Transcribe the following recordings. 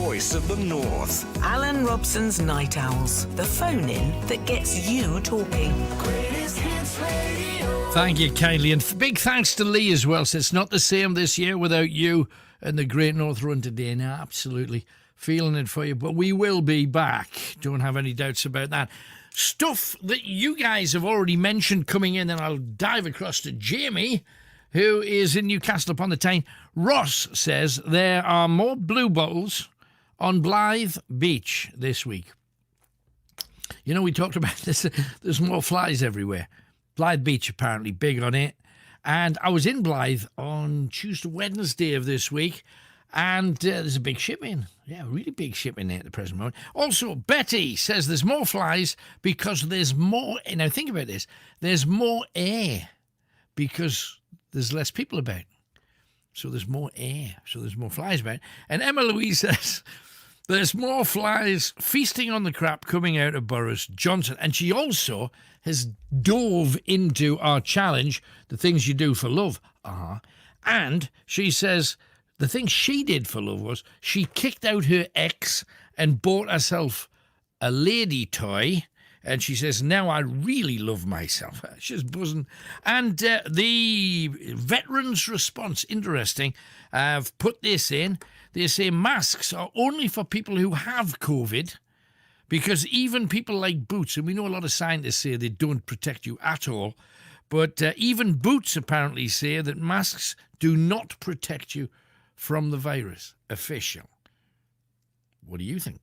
voice of the North. Alan Robson's Night Owls, the phone-in that gets you talking. Greatest Hits Radio. Thank you kindly, and big thanks to Lee as well. So it's not the same this year without you and the Great North Run today. Now, absolutely feeling it for you, but we will be back. Don't have any doubts about that. Stuff that you guys have already mentioned coming in, and I'll dive across to Jamie, who is in Newcastle upon the Tyne. Ross says there are more blue bottles on Blythe Beach this week. You know, we talked about this. There's more flies everywhere. Blythe Beach, apparently, big on it. And I was in Blythe on Tuesday, Wednesday of this week, and there's a big ship in. Yeah, a really big ship in there at the present moment. Also, Betty says there's more flies because there's more... Now, think about this. There's more air because there's less people about. So there's more air. So there's more flies about. And Emma Louise says there's more flies feasting on the crap coming out of Boris Johnson. And she also has dove into our challenge, the things you do for love. And she says the thing she did for love was she kicked out her ex and bought herself a lady toy. And she says, now I really love myself. She's buzzing. And the veterans' response, interesting. I've put this in. They say masks are only for people who have COVID, because even people like Boots, and we know a lot of scientists say they don't protect you at all, but even Boots apparently say that masks do not protect you from the virus. Official. What do you think?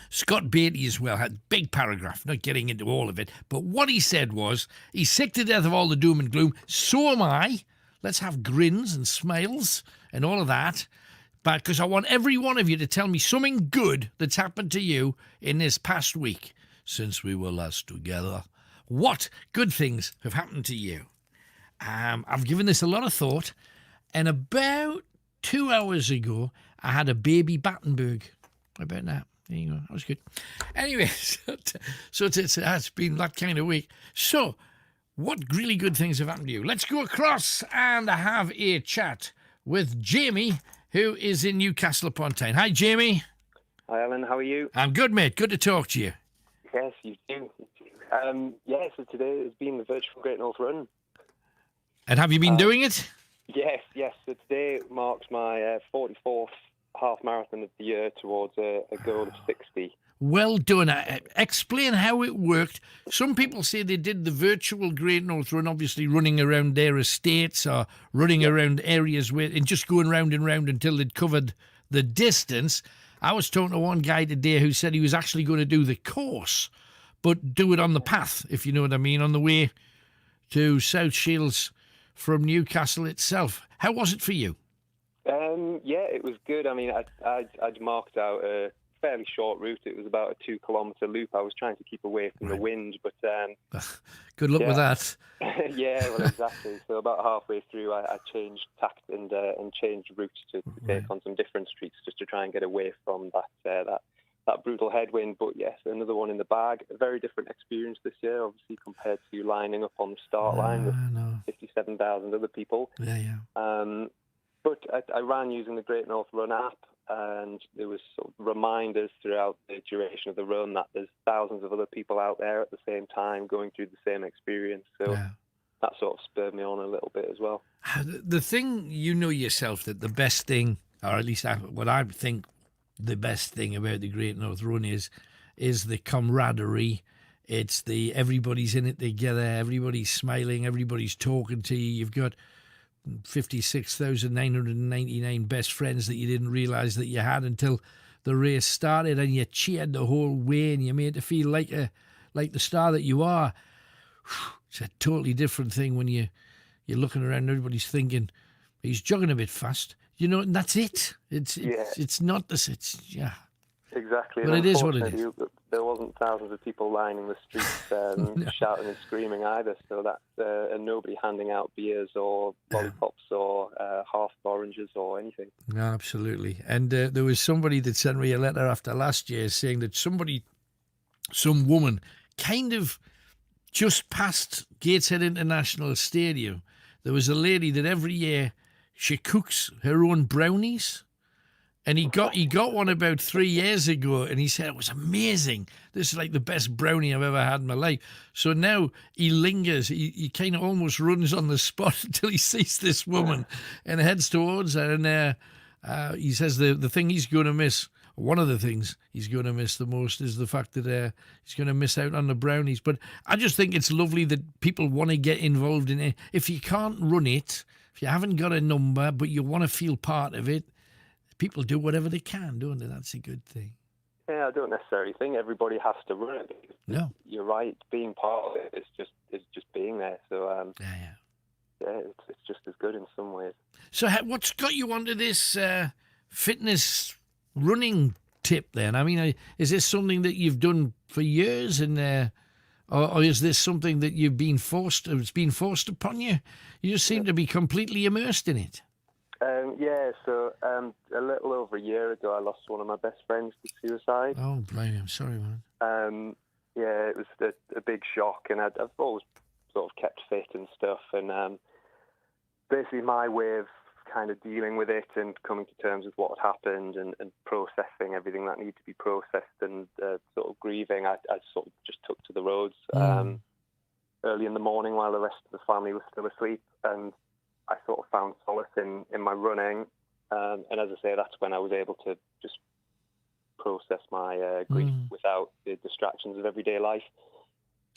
Scott Beatty as well had a big paragraph, not getting into all of it, but what he said was, he's sick to death of all the doom and gloom. So am I. Let's have grins and smiles and all of that. But because I want every one of you to tell me something good that's happened to you in this past week since we were last together. What good things have happened to you? I've given this a lot of thought, and about 2 hours ago, I had a baby Battenberg. How about that? There you go. That was good. Anyway, so it's been that kind of week. So, what really good things have happened to you? Let's go across and have a chat with Jamie, who is in Newcastle upon Tyne. Hi, Jamie. Hi, Alan. How are you? I'm good, mate. Good to talk to you. Yes, you too. So today has been the virtual Great North Run. And have you been doing it? Yes. So today marks my 44th half marathon of the year towards a goal of 60. Well done. Explain how it worked. Some people say they did the virtual Great North Run, obviously running around their estates or running around areas where and just going round and round until they'd covered the distance. I was talking to one guy today who said he was actually going to do the course, but do it on the path, if you know what I mean, on the way to South Shields from Newcastle itself. How was it for you? Yeah, it was good. I mean, I'd marked out a fairly short route. It was about a 2-kilometre loop. I was trying to keep away from the wind, but... good luck with that. Yeah, well, exactly. So about halfway through, I changed tact and changed route to take on some different streets just to try and get away from that brutal headwind. But yes, another one in the bag. A very different experience this year, obviously, compared to lining up on the start line with 57,000 other people. Yeah. But I ran using the Great North Run app, and there was sort of reminders throughout the duration of the run that there's thousands of other people out there at the same time going through the same experience. So that sort of spurred me on a little bit as well. The thing, you know yourself, that the best thing, or at least what I think the best thing about the Great North Run is the camaraderie. It's the everybody's in it together, everybody's smiling, everybody's talking to you. You've got 56,999 best friends that you didn't realise that you had until the race started, and you cheered the whole way and you made it feel like the star that you are. It's a totally different thing when you're looking around and everybody's thinking he's jogging a bit fast, you know, and that's it. It's not this. Exactly. But it is what it is. There wasn't thousands of people lining the streets shouting and screaming either, so that's and nobody handing out beers or lollipops or half oranges or anything. No, absolutely. And there was somebody that sent me a letter after last year saying that some woman, kind of just past Gateshead International Stadium, there was a lady that every year she cooks her own brownies. And he got one about 3 years ago, and he said it was amazing. This is like the best brownie I've ever had in my life. So now he lingers. He kind of almost runs on the spot until he sees this woman and heads towards her. And he says the thing he's going to miss, one of the things he's going to miss the most, is the fact that he's going to miss out on the brownies. But I just think it's lovely that people want to get involved in it. If you can't run it, if you haven't got a number, but you want to feel part of it, people do whatever they can, don't they? That's a good thing. Yeah, I don't necessarily think everybody has to run it. No. You're right. Being part of it is just being there. So it's just as good in some ways. So what's got you onto this fitness running tip then? I mean, is this something that you've done for years, and or is this something that you've been forced? It's been forced upon you. You just seem to be completely immersed in it. So a little over a year ago, I lost one of my best friends to suicide. Oh, blimey, I'm sorry, man. It was a big shock, and I've always sort of kept fit and stuff, and basically my way of kind of dealing with it and coming to terms with what had happened and processing everything that needed to be processed and sort of grieving, I sort of just took to the roads early in the morning while the rest of the family was still asleep, and I sort of found solace in my running, and as I say, that's when I was able to just process my grief without the distractions of everyday life.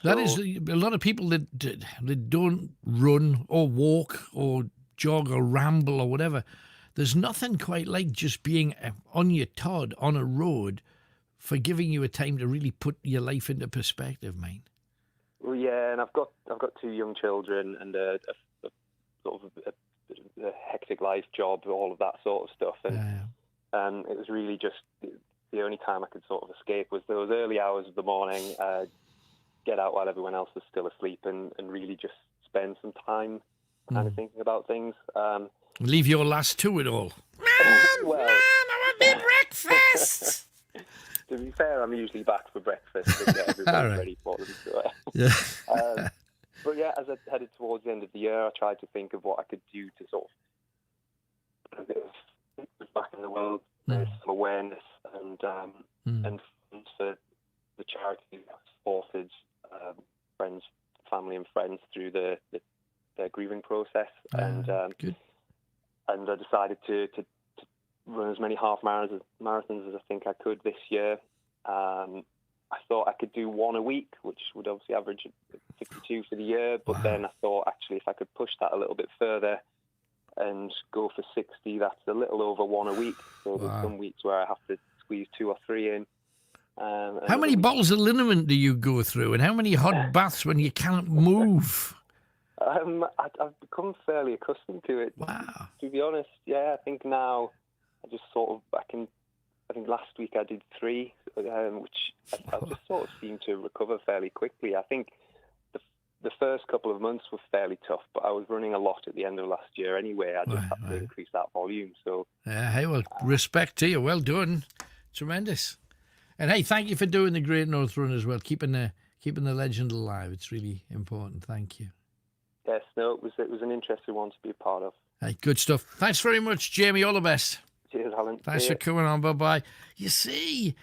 That is a lot of people that don't run or walk or jog or ramble or whatever. There's nothing quite like just being on your Todd on a road for giving you a time to really put your life into perspective, mate. Well, yeah, and I've got 2 young children and a sort of a hectic life, job, all of that sort of stuff, and it was really just the only time I could sort of escape was those early hours of the morning, get out while everyone else was still asleep, and really just spend some time kind of thinking about things. Leave your last to it all. Well, Mom, I want me breakfast. To be fair, I'm usually back for breakfast and get everybody ready for them. So, but yeah, as I headed towards the end of the year, I tried to think of what I could do to sort of put a bit of back in the world, some awareness and funds for the charity that supported friends, family, and friends through their grieving process, and I decided to run as many half marathons as I think I could this year. I thought I could do one a week, which would obviously average 52 for the year, but then I thought actually if I could push that a little bit further and go for 60, that's a little over one a week. So there's some weeks where I have to squeeze 2 or 3 in. How many bottles of liniment do you go through, and how many hot baths when you can't move? I've become fairly accustomed to it. Wow. To be honest, yeah, I think now I just sort of I think last week I did 3, which I just sort of seem to recover fairly quickly. I think the first couple of months were fairly tough, but I was running a lot at the end of last year anyway. I just had to increase that volume. So hey, well, respect to you. Well done. Tremendous. And hey, thank you for doing the Great North Run as well, keeping the legend alive. It's really important. Thank you. Yes, no, it was an interesting one to be a part of. Hey, good stuff. Thanks very much, Jamie. All the best. Cheers, Alan. Thanks for coming on. Bye-bye. You see,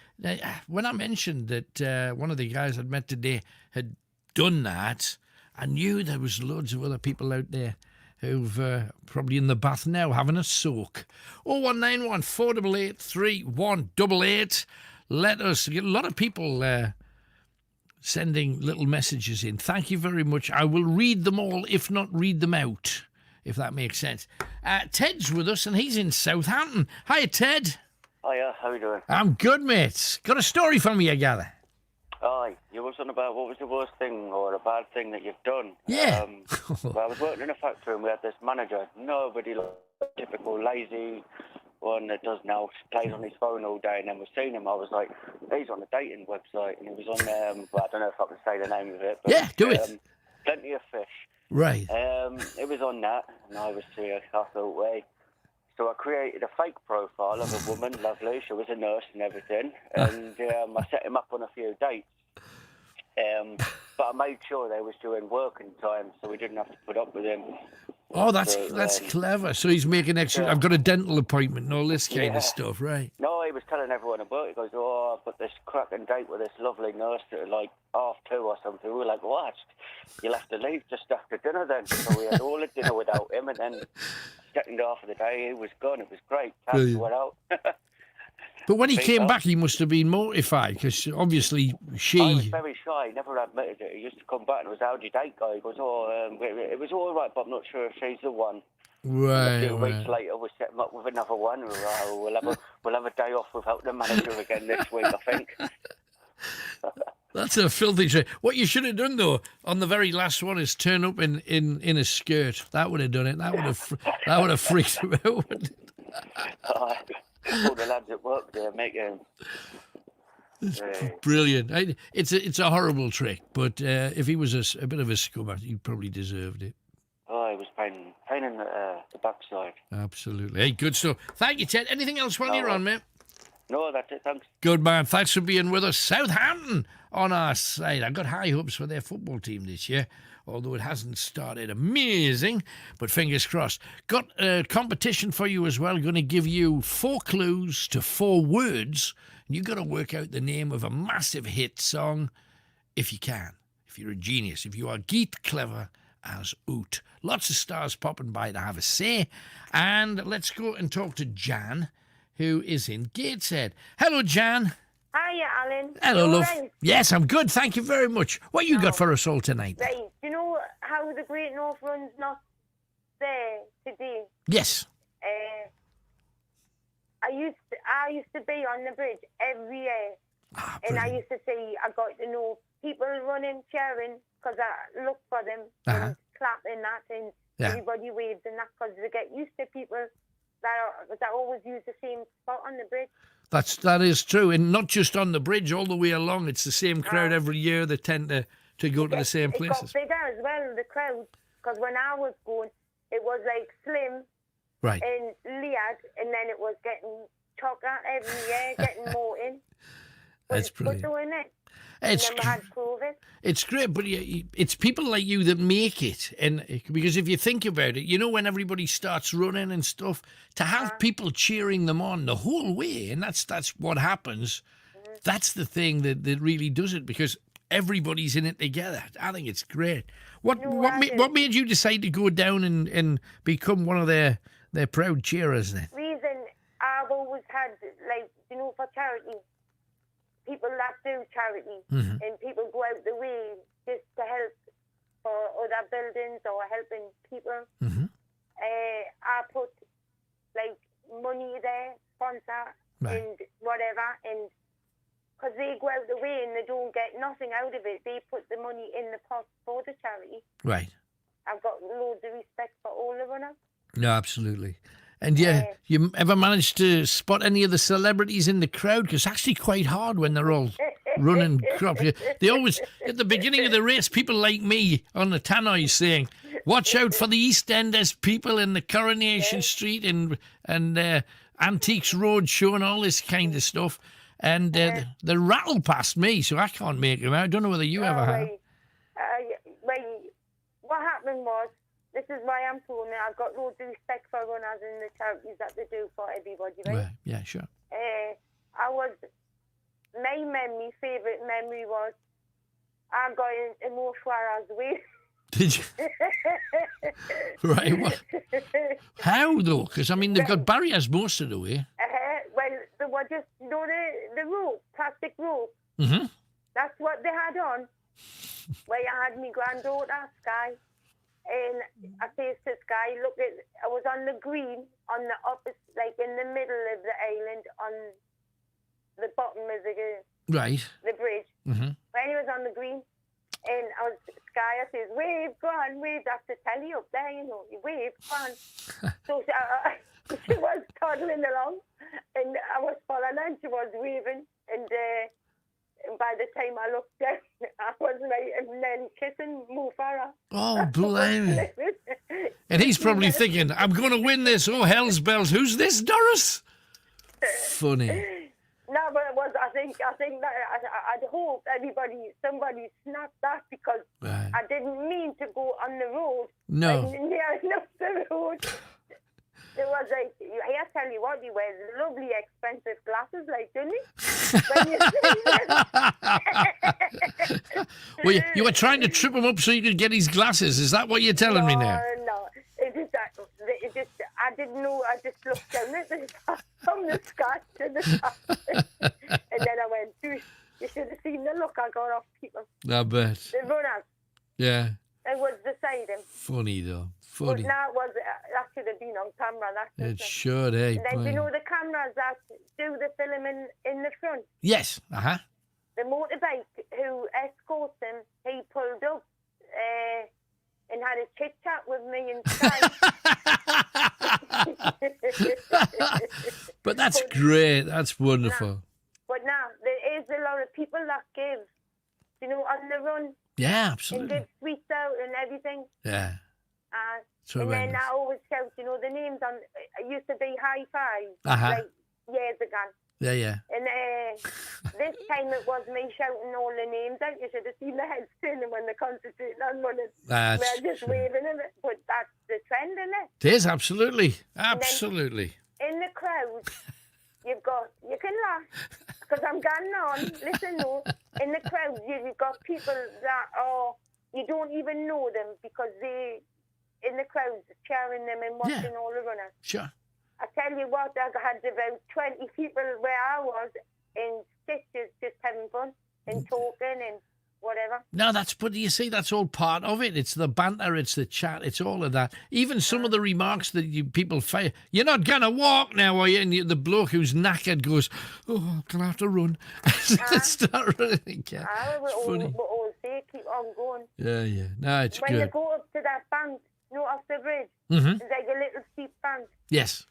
when I mentioned that one of the guys I'd met today had done that, I knew there was loads of other people out there who've probably in the bath now having a soak. 0191 488 3188. Let us get a lot of people sending little messages in. Thank you very much. I will read them all, if not read them out, if that makes sense. Ted's with us, and he's in Southampton. Hiya, Ted. Hiya, how are you doing? I'm good, mate. Got a story from me, I gather. Aye, you were talking about what was the worst thing or a bad thing that you've done. Yeah. Well, I was working in a factory and we had this manager, nobody like typical lazy one that does now, plays on his phone all day, and then we've seen him. I was like, he's on a dating website, and he was on, well, I don't know if I can say the name of it. But, yeah, do it. Plenty of Fish. Right. It was on that, and I was serious. I thought, wait. So I created a fake profile of a woman, lovely. She was a nurse and everything, and I set him up on a few dates. But I made sure they was during working time, so we didn't have to put up with him. Oh, that's clever. So he's making extra. I've got a dental appointment and all this kind of stuff, right? No, he was telling everyone about it. He goes, oh, I've got this cracking date with this lovely nurse at like 2:30 or something. We were like, what? You'll have to leave just after dinner then. So we had all of dinner without him, and then second half of the day he was gone. It was great. Cats went out. But when he came back, he must have been mortified because obviously I was she. very shy. He never admitted it. He used to come back and it was, how'd your date go? He goes, it was all right, but I'm not sure if she's the one. Right. A few weeks later, we set him up with another one. We'll have a day off without the manager again this week, I think. That's a filthy trick. What you should have done though on the very last one is turn up in a skirt. That would have done it. That would have freaked him out. Wouldn't it? All the lads at work there making. Brilliant. It's a horrible trick, but if he was a bit of a scummer, he probably deserved it. Oh, it was pain in the backside. Absolutely. Hey, good stuff. Thank you, Ted. Anything else while you're on, mate? No, that's it. Thanks. Good man. Thanks for being with us. Southampton on our side. I've got high hopes for their football team this year, although it hasn't started amazing, but fingers crossed. Got a competition for you as well. Going to give you 4 clues to 4 words. You've got to work out the name of a massive hit song if you can. If you're a genius. If you are geet clever as oot. Lots of stars popping by to have a say. And let's go and talk to Jan, who is in Gateshead. Hello, Jan. Hiya, Alan. Hello, You love. right? Yes, I'm good. Thank you very much. What you got for us all tonight? Right. Do you know how the Great North Run's not there today? Yes. I used to be on the bridge every year, and I used to see, I got to know people running, cheering, because I look for them and clapping that, and everybody waves and that, because they get used to people that always use the same spot on the bridge. That is true, and not just on the bridge, all the way along. It's the same crowd every year that tend to go to the same places. It got bigger as well, the crowd, because when I was going, it was like slim and Liad, and then it was getting chocker every year, getting more in. That's brilliant. Doing it. It's great, but it's people like you that make it. And because if you think about it, you know, when everybody starts running and stuff, to have people cheering them on the whole way, and that's what happens. That's the thing that really does it, because everybody's in it together. I think it's great. What made you decide to go down and become one of their proud cheerers then? Reason I've always had, like, you know, for charity. People that do charity and people go out the way just to help for other buildings or helping people. I put like money there, sponsor and whatever, and because they go out the way and they don't get nothing out of it, they put the money in the pot for the charity. Right. I've got loads of respect for all the runners. No, absolutely. And you ever managed to spot any of the celebrities in the crowd? Because it's actually quite hard when they're all running crop. They always, at the beginning of the race, people like me on the tannoy saying, watch out for the East Enders people in the Coronation Street and Antiques Road show and all this kind of stuff. And they rattle past me, so I can't make them out. I don't know whether you ever have. What happened was, this is why I'm talking now. I've got loads of respect for runners and the charities that they do for everybody, right? Yeah, sure. My favourite memory was I got in Mo Farah's way. Did you? Right. What? How though? Because I mean, they've got barriers most of the way. Well, they were just, you know, the rope, plastic rope. That's what they had on. Where I had my granddaughter, Sky. And I faced the sky. I was on the green, on the opposite, like in the middle of the island, on the bottom of the bridge. When he was on the green, and I was sky. I says, "Wave, go on, wave." That's the telly up there, you know. You wave, go on. So she was toddling along, and I was following her, and she was waving, and by the time I looked down, I was right and then kissing Mo Farah. Oh, blimey. And he's probably thinking, I'm going to win this. Oh, hell's bells. Who's this, Doris? Funny. No, but I think that I'd hope somebody snapped that because Right. I didn't mean to go on the road. No. Near enough the road. There was like, I tell you what, he wears lovely expensive glasses, like, doesn't he? When you Well, you were trying to trip him up so you could get his glasses. Is that what you're telling me now? No. It just, I didn't know. I just looked down at from the sky to the top. And then I went, "Dude, you should have seen the look I got off people. I bet. The runners. Yeah. It was beside him. Funny, though. But Funny. now that should have been on camera. It should, eh? And then, you know, the cameras that do the filming in the front. Yes. Uh-huh. The motorbike who escorts him, he pulled up and had a chit chat with me inside. But that's great. That's wonderful. But now there is a lot of people that give, you know, on the run Yeah, and absolutely. give sweets out and everything. Yeah. And then I always shout, you know, the names on. It used to be high five, Uh-huh. like years ago. Yeah. And this time it was me shouting all the names out. You should have seen the heads turning when they're concentrating on running. That's We're just true. waving at it. But that's the trend, isn't it? It is, absolutely. Absolutely. In the crowd, you can laugh because I'm going on. Listen, no. In the crowd, you've got people that you don't even know them because they, in the crowd, cheering them and watching all the runners. Sure. I tell you what, I had about 20 people where I was in stitches just having fun and talking and whatever. No, but you see, that's all part of it. It's the banter, it's the chat, it's all of that. Even some of the remarks that people fire. You're not going to walk now, are you? And the bloke who's knackered goes, oh, I'm going to have to run. Start running again. It's funny. We all say keep on going. Yeah. No, it's When you good. go up to that bank, off the bridge, Mm-hmm. it's like a little steep bank. Yes.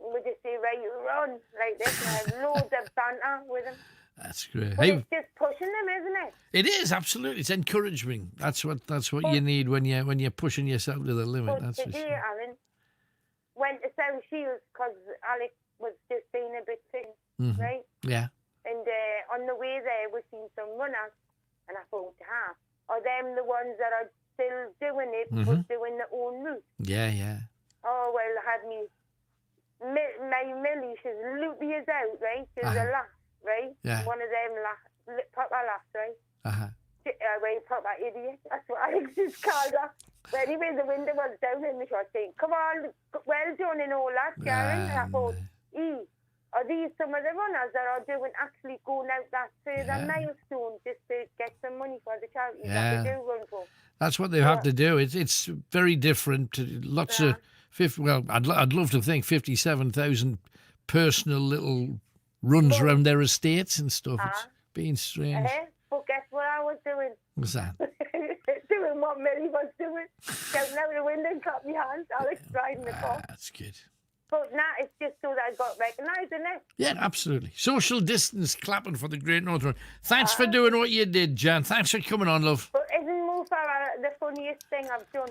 We just say, right, you run like this and have loads of banter with them. That's great. But Hey, it's just pushing them, isn't it? it is, absolutely. It's encouragement. That's what you need when you're pushing yourself to the limit. But That's for today, sure. Alan, went to South Shields because Alex was just being a bit thin, Mhm. right? Yeah. And on the way there, we seen some runners, and I thought, are them the ones that are still doing it, but doing their own route? Yeah. Oh, well, I had me, my Millie, she's loopy as out, right? She's a laugh, right? Yeah. One of them proper laughs, right? Uh-huh. Well, proper idiot. That's what Alex just called her. But anyway, the window was down and she was saying, come on, well done and all that, Karen. And I thought, are these some of the runners that are actually going out that further milestone just to get some money for the charities that they do run for? That's what they have to do. It's very different. Lots of I'd love to think 57,000 personal little runs around their estates and stuff. It's been strange. But guess what I was doing? What's that? Doing what Millie was doing. Shouting out the window and clapping your hands. Alex driving the car. That's good. But now it's just so that I got recognised, isn't it? Yeah, absolutely. Social distance clapping for the Great North Run. Thanks for doing what you did, Jan. Thanks for coming on, love. But isn't Mufara the funniest thing I've done?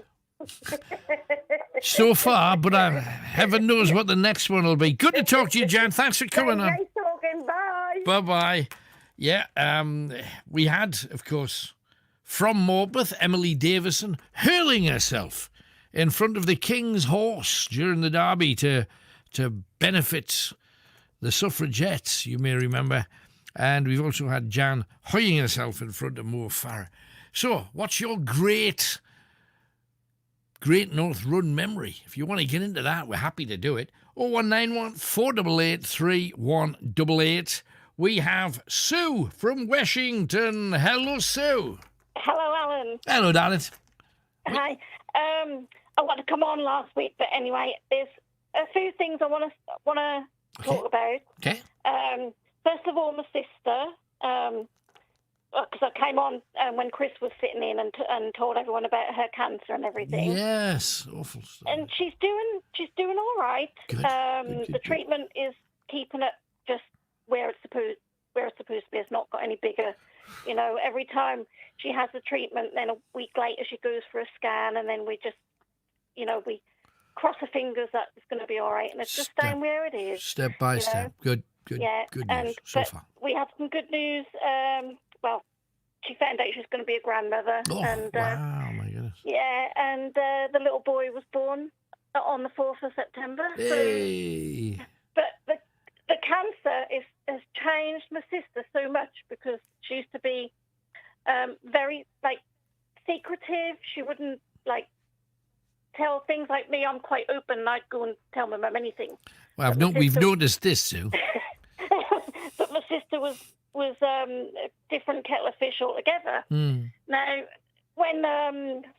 So far, but heaven knows what the next one will be. Good to talk to you, Jan. Thanks for coming on. Nice talking. Bye. Bye-bye. Yeah, we had, of course, from Morpeth, Emily Davison hurling herself in front of the King's Horse during the Derby to benefit the suffragettes, you may remember. And we've also had Jan hoying herself in front of Mo Farah. So, what's your great North Run memory? If you want to get into that, we're happy to do it. 0191 488 3188. We have Sue from Washington. Hello, Sue. Hello, Alan. Hello, darling. Hi. I want to come on last week, but anyway, there's a few things I want to talk about. Okay. First of all, my sister, because I came on when Chris was sitting in and told everyone about her cancer and everything. Yes, awful stuff. And she's doing all right. Good. The treatment is keeping it just where it's supposed to be. It's not got any bigger. You know, every time she has the treatment, then a week later she goes for a scan, and then we just, we cross our fingers that it's going to be all right, and it's just staying where it is. Step by step. Good. Good, Yeah, good news and so but far. we had some good news. Well, she found out she was going to be a grandmother, Oh, and wow, my goodness. yeah, and the little boy was born on the 4th of September. Hey. So, but the cancer has changed my sister so much because she used to be very secretive. She wouldn't tell things like me. I'm quite open. I'd go and tell my mum anything. Well, we've noticed this, Sue. But my sister was a different kettle of fish altogether. Mm. Now, when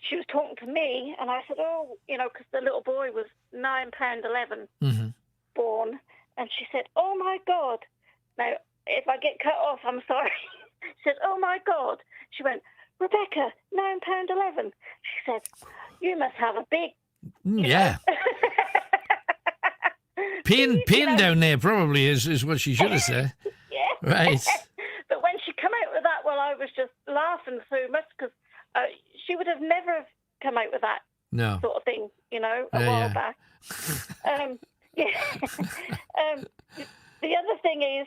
she was talking to me, and I said, oh, because the little boy was £9.11 born, and she said, oh, my God. Now, if I get cut off, I'm sorry. She said, oh, my God. She went, Rebecca, £9.11. She said, you must have a big... Yeah. Pain down there probably is what she should have said. Yeah. Right. But when she come out with that, well, I was just laughing so much because she would have never come out with that sort of thing, a while back. The other thing is,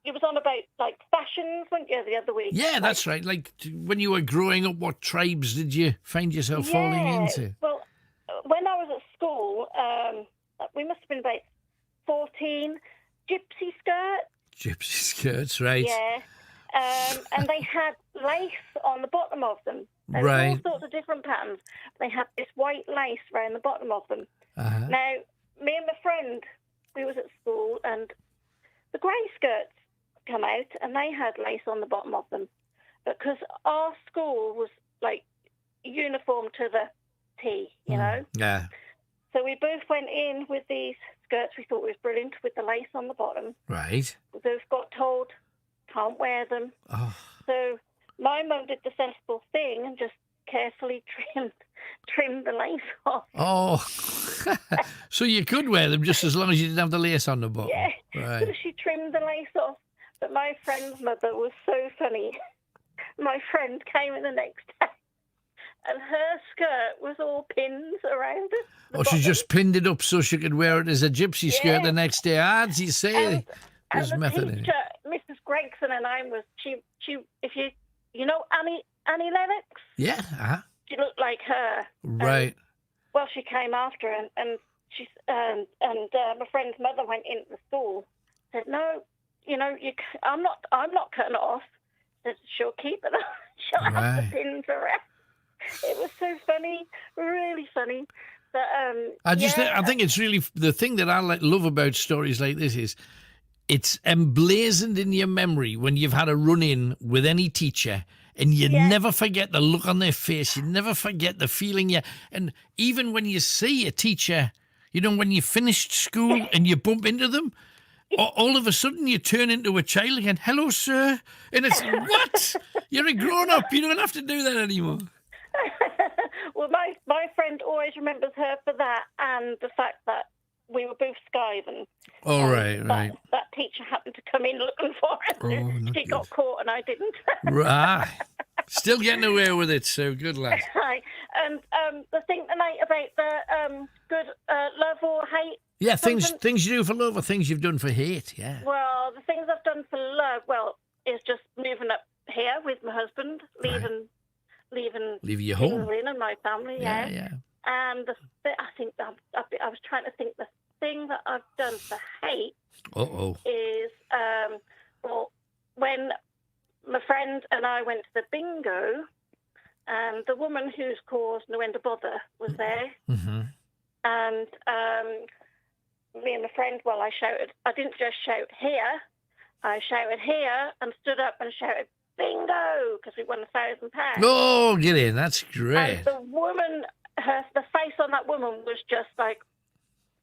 it was on about fashions, weren't you, the other week? Yeah, that's right. Like when you were growing up, what tribes did you find yourself falling into? Well, when I was at school, we must have been about 14. Gypsy skirts. Gypsy skirts, right? Yeah. And they had lace on the bottom of them. There Right. was all sorts of different patterns. They had this white lace around the bottom of them. Uh-huh. Now, me and my friend, we was at school, and the grey skirts come out, and they had lace on the bottom of them. But because our school was uniform to the T, you know. Yeah. So we both went in with these skirts we thought was brilliant with the lace on the bottom. Right. We both got told can't wear them. Oh. So my mum did the sensible thing and just carefully trimmed the lace off. Oh. So you could wear them just as long as you didn't have the lace on the bottom. Yeah. Right. So she trimmed the lace off. But my friend's mother was so funny. My friend came in the next day, and her skirt was all pins around it. Oh, she just pinned it up so she could wear it as a gypsy skirt the next day. As you say, And there's the method in teacher, it. Mrs. Gregson, and I was she if you know Annie Lennox, Yeah. Uh-huh. she looked like her. Right. Well, she came after her, and she's my friend's mother went into the school, said, "No, I'm not cutting it off." Said, "She'll keep it on. She'll have the pins around." It was so funny, really funny. But I think it's really the thing that I love about stories like this is it's emblazoned in your memory when you've had a run-in with any teacher. And you never forget the look on their face. You never forget the feeling. And even when you see a teacher, when you finished school and you bump into them, all of a sudden you turn into a child again. Hello, sir. And it's, what? You're a grown-up. You don't have to do that anymore. Well, my friend always remembers her for that and the fact that we were both skiving. Oh, right. That teacher happened to come in looking for us. Oh, she got caught and I didn't. Right. Still getting away with it, so good lad. Hi. And the thing tonight about the good love or hate. Yeah, things you do for love or things you've done for hate, yeah. Well, the things I've done for love, is just moving up here with my husband, leaving your home and my family, yeah. And I think I was trying to think the thing that I've done for hate is when my friend and I went to the bingo, and the woman whose caused no end of bother was there, and me and my friend, I shouted. I didn't just shout here. I shouted here and stood up and shouted bingo because we won £1,000. Oh, get in! That's great. And the woman, the face on that woman was just like,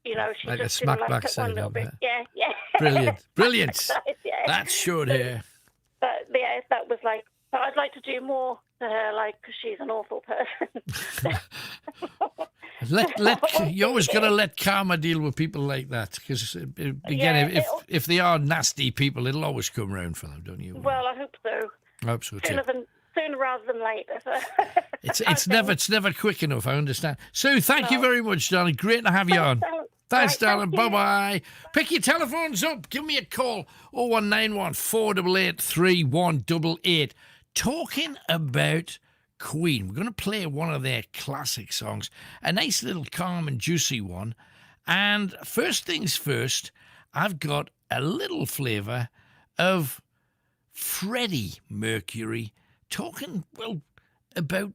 she like just a smack didn't backside one little of bit. her. Yeah. Brilliant. Yeah. That's short hair. But yeah, that was like. But I'd like to do more to her, because she's an awful person. You always got to let karma deal with people like that, because again, if they are nasty people, it'll always come round for them, don't you? Well, I hope so. I hope so too. Sooner rather than later. It's never quick enough. I understand. Sue, thank you very much, darling. Great to have you on. Thanks, Right, darling. thank you. Bye-bye. Pick your telephones up. Give me a call. 0191 488 3188. Talking about Queen. We're going to play one of their classic songs. A nice little calm and juicy one. And first things first, I've got a little flavour of Freddie Mercury talking, well, about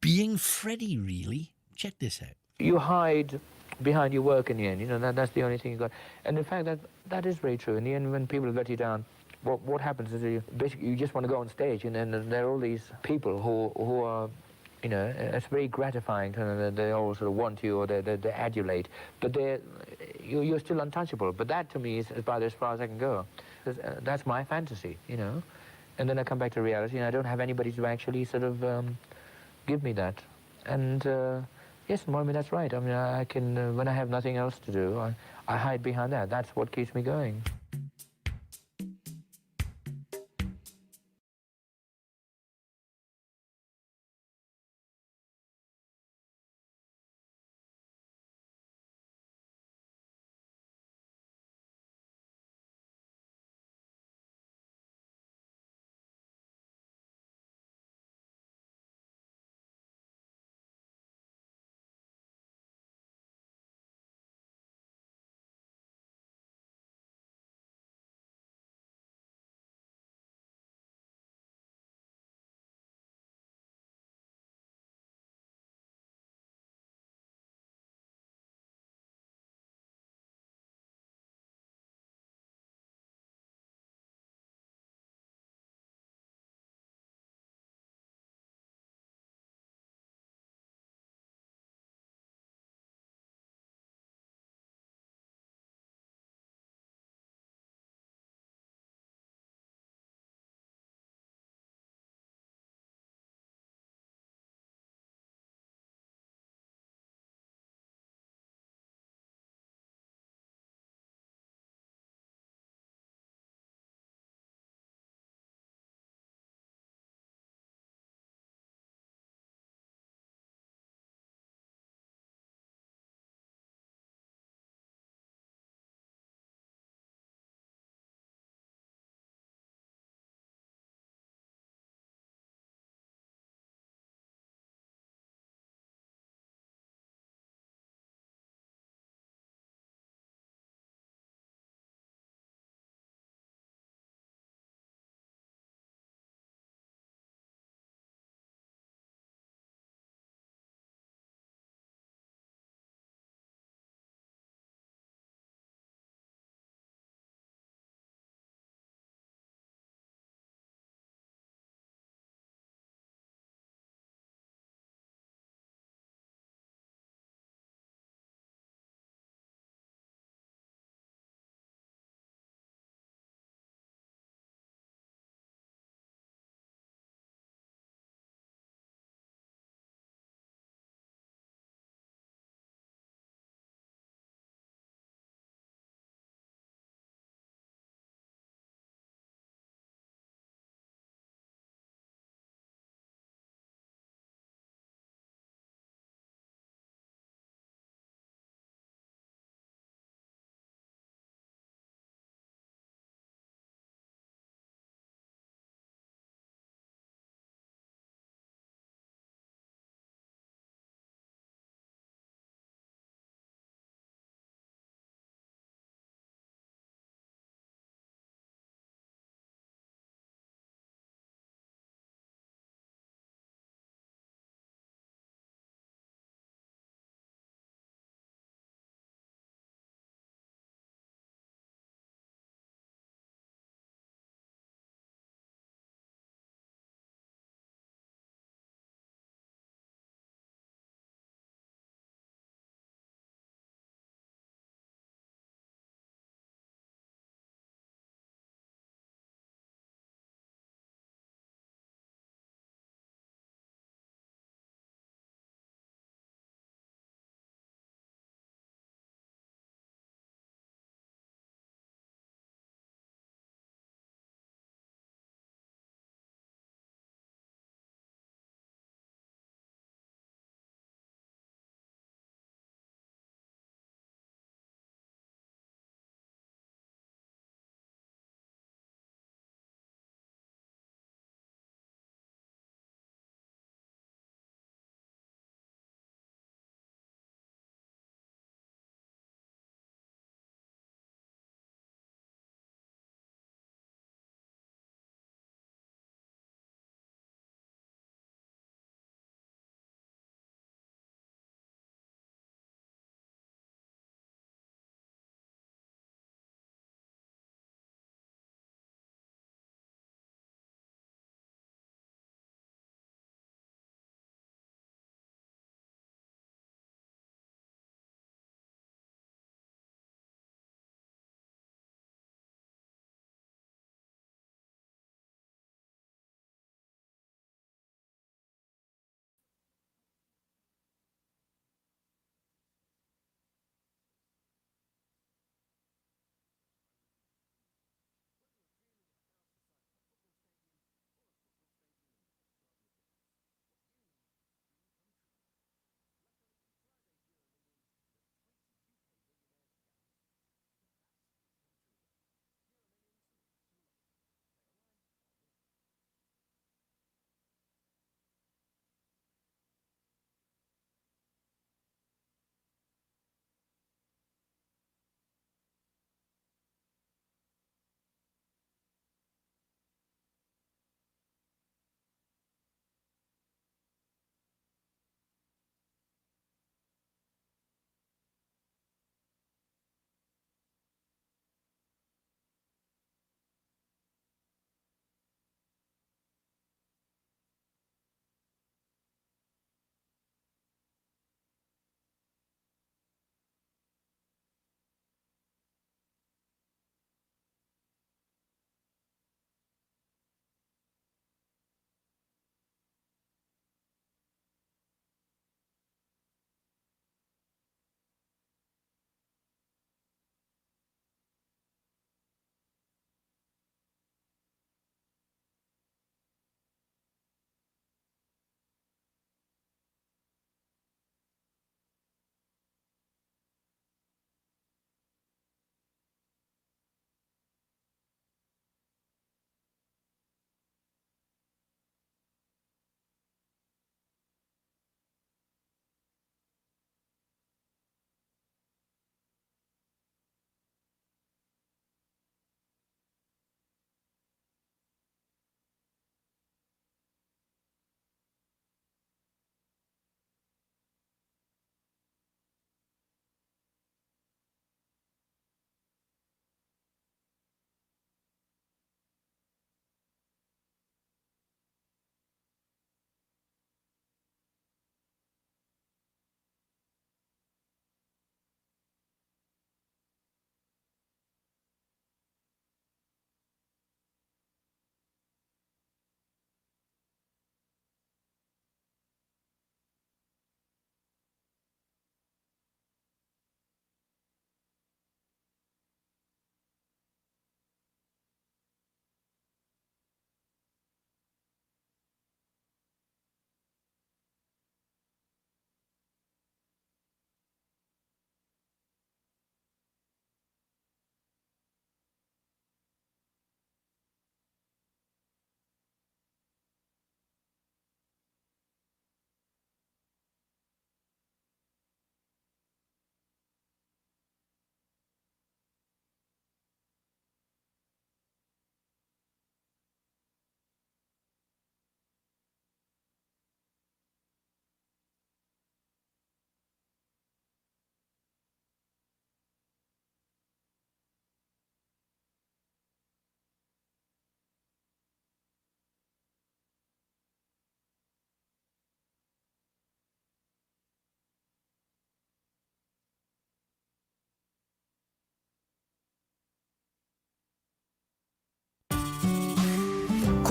being Freddie, really. Check this out. You hide behind your work in the end. That's the only thing you got. And in fact, that is very true. In the end, when people let you down, what happens is you just want to go on stage, and then there are all these people who are, it's very gratifying. They all sort of want you, or they adulate, but you're still untouchable. But that to me is about as far as I can go. That's my fantasy, And then I come back to reality, and I don't have anybody to actually sort of give me that. And yes, Mommy, that's right. I mean, I can, when I have nothing else to do, I hide behind that. That's what keeps me going.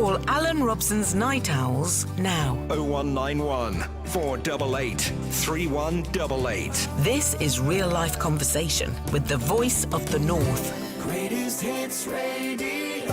Call Alan Robson's Night Owls now. 0191 488 3188. This is real life conversation with the voice of the North. Greatest Hits Radio.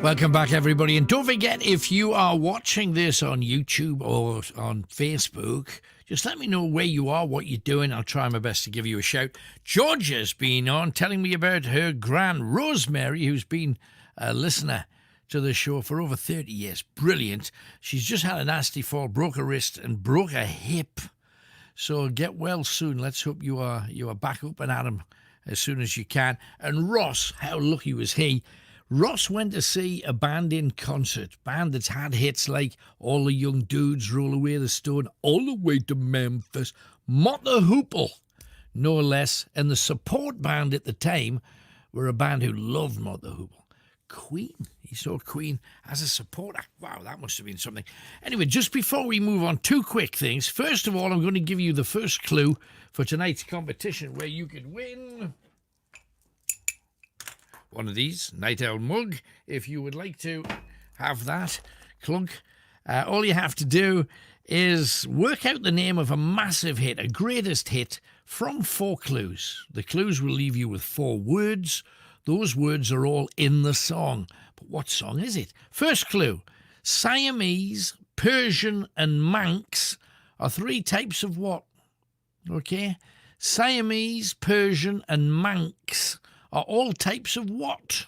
Welcome back, everybody. And don't forget, if you are watching this on YouTube or on Facebook, just let me know where you are, what you're doing. I'll try my best to give you a shout. Georgia's been on telling me about her gran, Rosemary, who's been a listener to the show for over 30 years. Brilliant. She's just had a nasty fall, broke a wrist and broke a hip. So get well soon. Let's hope you are back up and at 'em as soon as you can. And Ross, how lucky was he? Ross went to see a band in concert, band that's had hits like All the Young Dudes, Roll Away the Stone, All the Way to Memphis, Mott the Hoople, no less. And the support band at the time were a band who loved Mott the Hoople. Queen. He saw Queen as a support act. Wow, that must have been something. Anyway, just before we move on, two quick things. First of all, I'm going to give you the first clue for tonight's competition where you could win one of these, Night Owl mug. If you would like to have that, clunk, all you have to do is work out the name of a massive hit, a greatest hit, from 4 clues. The clues will leave you with 4 words. Those words are all in the song. But what song is it? First clue. Siamese, Persian and Manx are 3 types of what? Okay? Siamese, Persian and Manx are all types of what?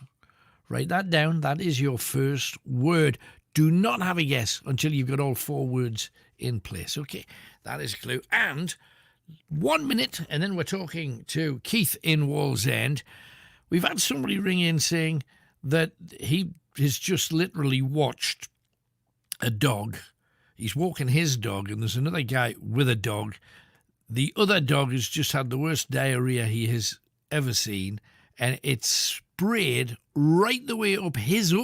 Write that down. That is your first word. Do not have a guess until you've got all 4 words in place. Okay, that is a clue. And 1 minute, and then we're talking to Keith in Wallsend. We've had somebody ring in saying that he has just literally watched a dog. He's walking his dog, and there's another guy with a dog. The other dog has just had the worst diarrhea he has ever seen, and it's sprayed right the way up his,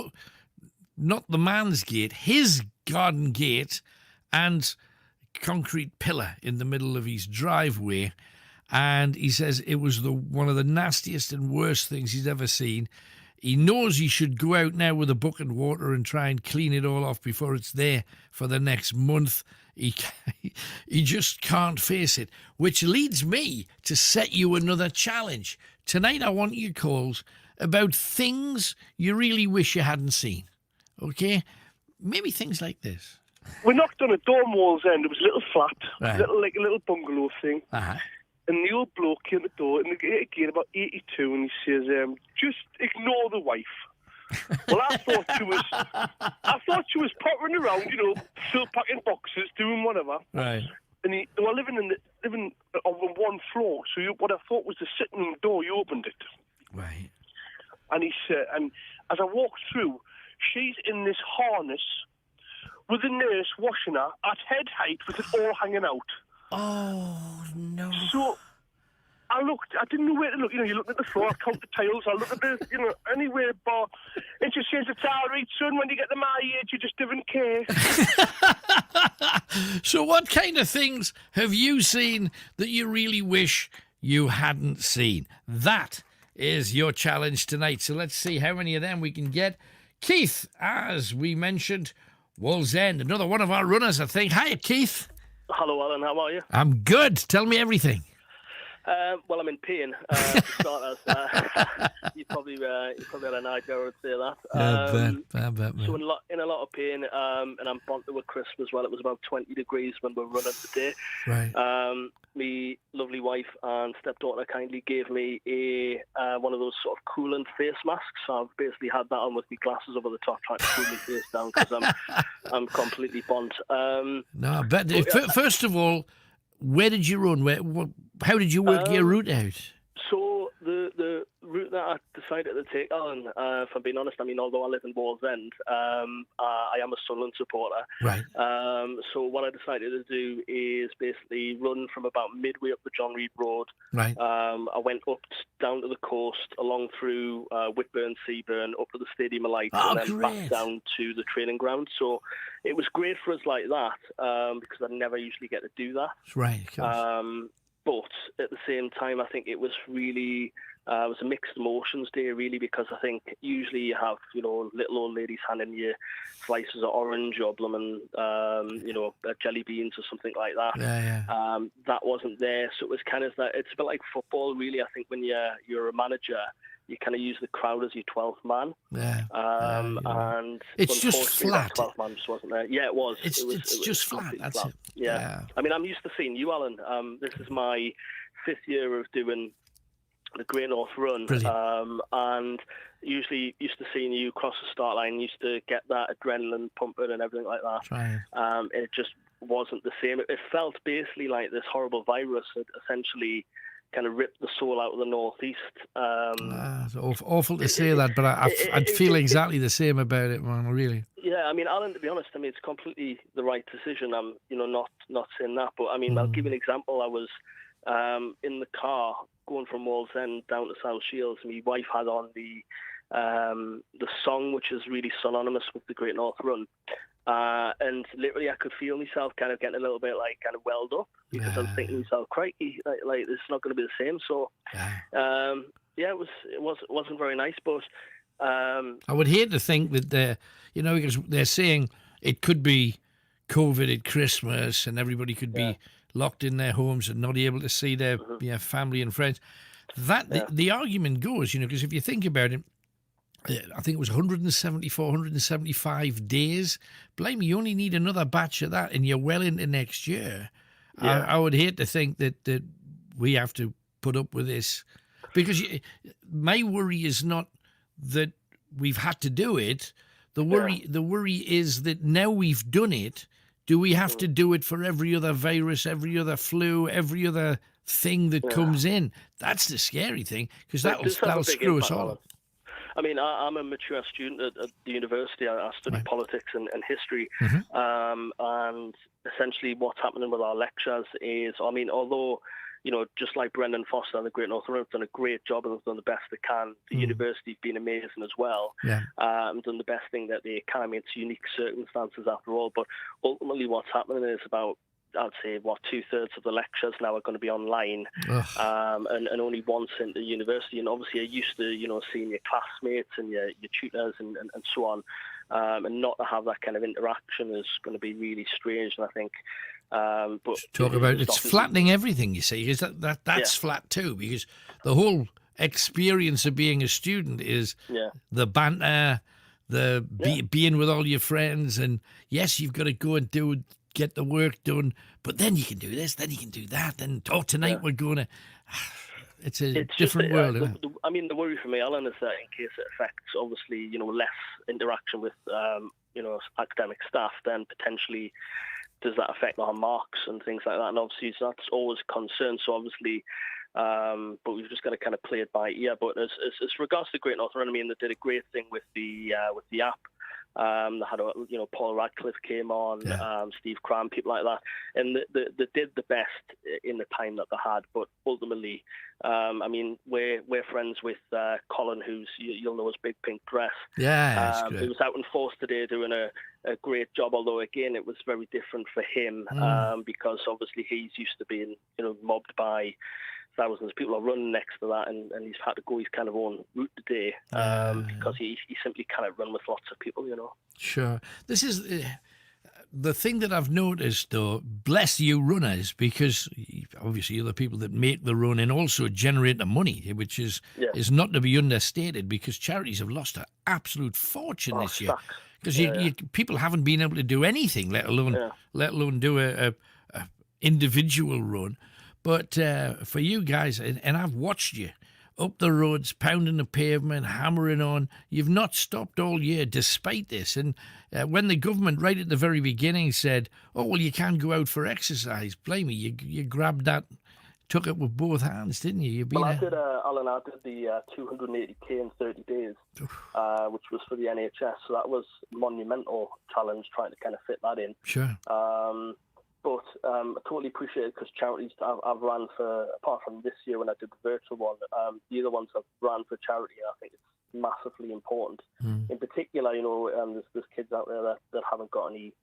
not the man's gate, his garden gate, and concrete pillar in the middle of his driveway. And he says it was one of the nastiest and worst things he's ever seen. He knows he should go out now with a bucket of water and try and clean it all off before it's there for the next month. He just can't face it, which leads me to set you another challenge. Tonight I want your calls about things you really wish you hadn't seen, okay? Maybe things like this. We knocked on a door in Wallsend. It was a little flat, Right. like a little bungalow thing. Uh-huh. And the old bloke came at the door, and again, about 82, and he says, just ignore the wife. Well, I thought she was pottering around, still packing boxes, doing whatever. Right. And they were living on 1 floor, so what I thought was the sitting room door, you opened it. Right. And he said, and as I walked through, she's in this harness with the nurse washing her at head height with it all hanging out. Oh, no. So I didn't know where to look. You look at the floor, I count the tiles, I look at the, anywhere, but it just says it's all right, son, when you get to my age, you just didn't care. So what kind of things have you seen that you really wish you hadn't seen? That is your challenge tonight. So let's see how many of them we can get. Keith, as we mentioned, Wallsend, another one of our runners, I think. Hi, Keith. Hello, Alan, how are you? I'm good. Tell me everything. Well, I'm in pain, for starters. You probably had an idea I would say that. I bet, man. So in a lot of pain, and I'm born to a crisp as well. It was about 20 degrees when we were running today. Right. My lovely wife and stepdaughter kindly gave me one of those sort of coolant face masks. So I've basically had that on with my glasses over the top, trying to cool my face down because I'm completely burnt. No, I bet. First of all, where did you run? How did you work your route out? So the route that I decided to take on, if I'm being honest, although I live in Wallsend, I am a Sunderland supporter. Right. So what I decided to do is basically run from about midway up the John Reed Road. Right. I went up down to the coast, along through Whitburn, Seaburn, up to the Stadium of Lights, and then back down to the training ground. So it was great for us like that, because I never usually get to do that. Right. but at the same time, I think it was really it was a mixed emotions day, really, because I think usually you have, little old ladies handing you slices of orange or blooming, jelly beans or something like that. Yeah. That wasn't there, so it was kind of that. It's a bit like football, really. I think when you're a manager, you kind of use the crowd as your 12th man. Yeah. And it's just unfortunately, flat. that 12th man just wasn't there. Yeah, it was. It's just flat. completely That's flat. it. Yeah. I mean, I'm used to seeing you, Alan. This is my 5th year of doing the Great North Run, and usually used to seeing you cross the start line, used to get that adrenaline pumping and everything like that. Right. It just wasn't the same. It felt basically like this horrible virus had essentially kind of ripped the soul out of the northeast. It's awful to say that, but I'd feel exactly the same about it, man. Really. Yeah, I mean, Alan, to be honest, I mean, it's completely the right decision. I'm, not saying that, but I mean, I'll give you an example. I was in the car going from Wallsend down to South Shields. My wife had on the song, which is really synonymous with the Great North Run. And literally I could feel myself kind of getting a little bit kind of welled up, because I was thinking to myself, crikey, like this is not going to be the same. So, it wasn't very nice, but I would hate to think that because they're saying it could be COVID at Christmas and everybody could be locked in their homes and not able to see their family and friends. The argument goes, because if you think about it, I think it was 174, 175 days. Blame you only need another batch of that and you're well into next year. Yeah. I would hate to think that we have to put up with this, because my worry is not that we've had to do it. The worry is that now we've done it, do we have to do it for every other virus, every other flu, every other thing that comes in? That's the scary thing, because that'll screw us all up. I mean, I'm a mature student at the university. I study politics and history. And essentially what's happening with our lectures is, I mean, although, just like Brendan Foster and the Great North Run have done a great job and have done the best they can, the university's been amazing as well. And done the best thing that they can. I mean, it's unique circumstances after all. But ultimately what's happening is about, I'd say, 2/3 of the lectures now are going to be online, and only once in the university. And obviously, you're used to, seeing your classmates and your tutors and so on, and not to have that kind of interaction is going to be really strange. And I think, but talk about it's flattening everything. You see, is that's flat too, because the whole experience of being a student is the banter, being with all your friends, and yes, you've got to go and get the work done, but then you can do this, then you can do that, then tonight we're going to... It's different world, isn't it? I mean, the worry for me, Alan, is that in case it affects, obviously, less interaction with, academic staff, then potentially does that affect our marks and things like that? And obviously that's always a concern. So obviously, but we've just got to kind of play it by ear. But as regards to the Great North Run, I mean, they did a great thing with the app. They had Paul Radcliffe came on, Steve Cram, people like that, and they did the best in the time that they had. But ultimately, I mean, we're friends with Colin, who's you'll know as Big Pink Dress. Yeah, he was out in force today doing a great job. Although again, it was very different for him because obviously he's used to being mobbed by thousands of people are running next to that, and he's had to go his kind of own route today because he simply cannot run with lots of people, Sure. This is the thing that I've noticed, though, bless you runners, because obviously you're the people that make the run and also generate the money, which is not to be understated, because charities have lost an absolute fortune this year. Because people haven't been able to do anything, let alone do a individual run. But for you guys, and I've watched you up the roads, pounding the pavement, hammering on. You've not stopped all year despite this. And when the government right at the very beginning said, oh, well, you can't go out for exercise, blame me, you grabbed that, took it with both hands, didn't you? I did, Alan, I did the 280k in 30 days, which was for the NHS. So that was a monumental challenge, trying to kind of fit that in. Sure. But I totally appreciate it, because charities I've ran for, apart from this year when I did the virtual one, the other ones I've ran for charity, I think it's massively important. In particular, there's kids out there that haven't got any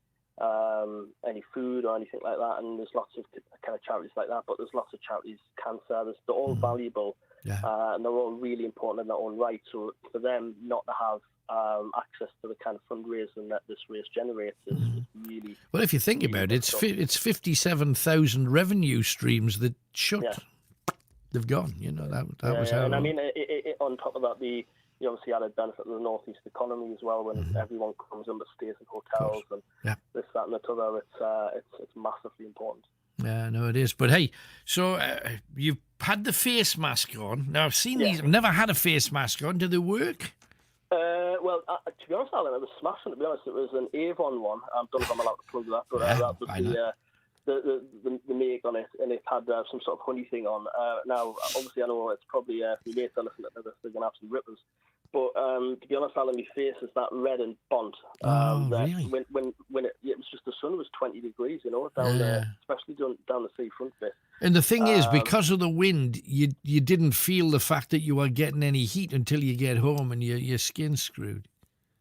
any food or anything like that. And there's lots of kind of charities like that, but there's lots of charities, cancer, they're all valuable, and they're all really important in their own right. So for them not to have access to the kind of fundraising that this race generates is really... Well, if you think about it, it's 57,000 revenue streams that they've gone. You know, that was how... And I mean, on top of that, you obviously added benefit of the northeast economy as well when everyone comes and stays in hotels and this, that, and the other. It's massively important. Yeah, no, it is. But hey, so you've had the face mask on. Now I've seen these. I've never had a face mask on. Do they work? Well, to be honest, Alan, it was smashing. To be honest, it was an Avon one. I don't know if I'm allowed to plug that, but that was the make on it, and it had some sort of honey thing on. Now, obviously, I know it's probably if you mates are listening to this, they're gonna have some rippers. But to be honest, Alan, my face is that red and burnt. Really? When it was just the sun was 20 degrees, you know, down there, especially down the seafront bit. And the thing is, because of the wind, you didn't feel the fact that you were getting any heat until you get home and your skin's screwed.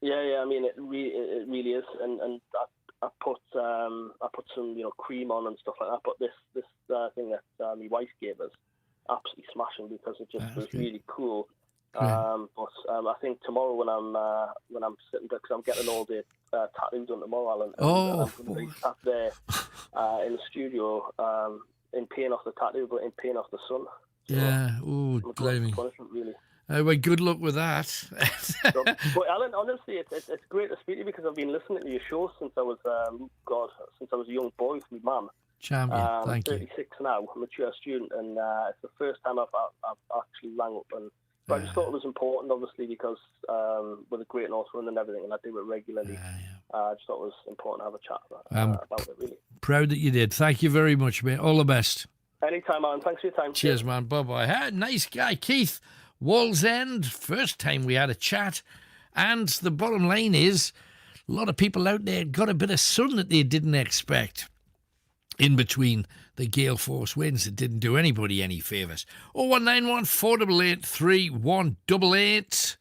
Yeah. I mean, it really is, and I put some cream on and stuff like that. But this thing that my wife gave us, absolutely smashing because it just was really cool. But I think tomorrow when I'm sitting there, because I'm getting all the tattoos done tomorrow, Alan, and I'm going to be sat there in the studio in pain off the tattoo, but in pain off the sun. So, blimey. Really. Well, good luck with that. But Alan, honestly, it's great to speak to you because I've been listening to your show since I was a young boy with my mum. Champion, thank you. I'm 36 now, a mature student, and it's the first time I've actually rang up and. But I just thought it was important, obviously, because with the Great North Run and everything, and I do it regularly, I just thought it was important to have a chat about it, really. Proud that you did. Thank you very much, mate. All the best. Anytime, Alan. Thanks for your time. Cheers, man. Bye-bye. Nice guy, Keith. Wallsend, first time we had a chat. And the bottom line is, a lot of people out there got a bit of sun that they didn't expect. In between the gale force winds, it didn't do anybody any favours. 0191 488 3188.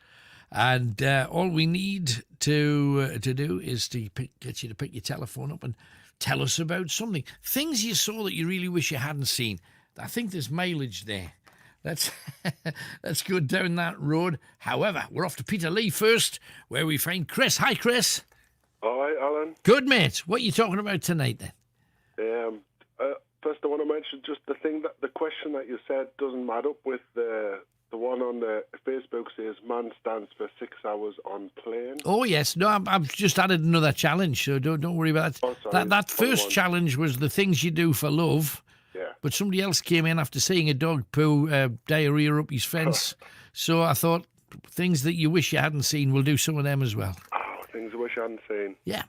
And all we need to do is to get you to pick your telephone up and tell us about something. Things you saw that you really wish you hadn't seen. I think there's mileage there. Let's go down that road. However, we're off to Peterlee first, where we find Chris. Hi, Chris. All right, Alan. Good, mate. What are you talking about tonight, then? First, I want to mention just the question that you said doesn't add up with the one on the Facebook says man stands for 6 hours on plane. Oh yes, no, I've just added another challenge, so don't worry about that. Oh, sorry, that first challenge was the things you do for love. Yeah. But somebody else came in after seeing a dog poo diarrhea up his fence, so I thought things that you wish you hadn't seen. We'll do some of them as well. Oh, things I wish I hadn't seen. Yeah.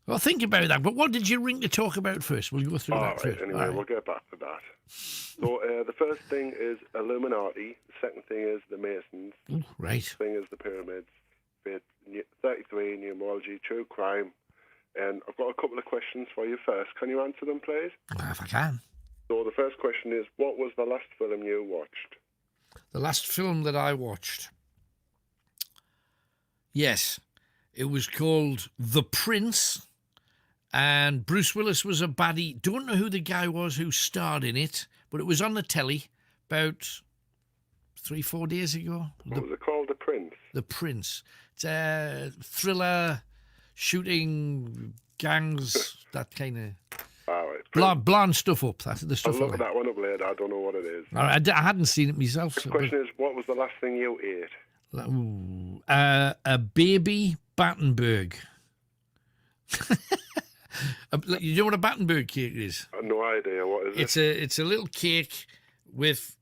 Well, think about that. But what did you ring to talk about first? We'll go through that first. Anyway, we'll get back to that. So the first thing is Illuminati. The second thing is the Masons. Ooh, right. The thing is the pyramids. 33, numerology, true crime. And I've got a couple of questions for you first. Can you answer them, please? Well, if I can. So the first question is, what was the last film you watched? The last film that I watched? Yes. It was called The Prince. And Bruce Willis was a baddie. Don't know who the guy was who starred in it, but it was on the telly about 3-4 days ago. What was it called? The Prince? The Prince. It's a thriller, shooting, gangs, that kind of blonde stuff up. That's the stuff. I'll look that one up later. I don't know what it is. All right, I hadn't seen it myself. The question is, what was the last thing you ate? Ooh, a baby Battenberg. You know what a Battenberg cake is? I have no idea. What is it? It's a little cake with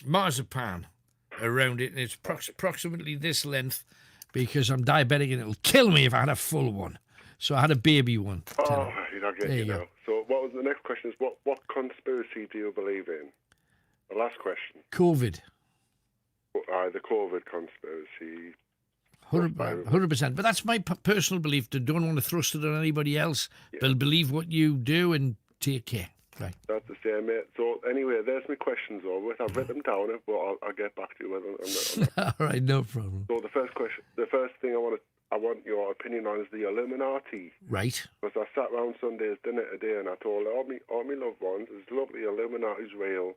marzipan around it, and it's approximately this length because I'm diabetic and it'll kill me if I had a full one. So I had a baby one. Oh, you're not getting it now. So what was the next question? Is what conspiracy do you believe in? The last question. COVID. The COVID conspiracy. 100%. But that's my personal belief. They don't want to thrust it on anybody else. Yeah. They'll believe what you do and take care. Right. That's the same, mate. So anyway, there's my questions over with. I've written them down, but I'll get back to you on that. All right, no problem. So the first question, the first thing I want to I want your opinion on is the Illuminati. Right. Because I sat around Sunday's dinner today and I told all my loved ones, it's lovely, Illuminati's real.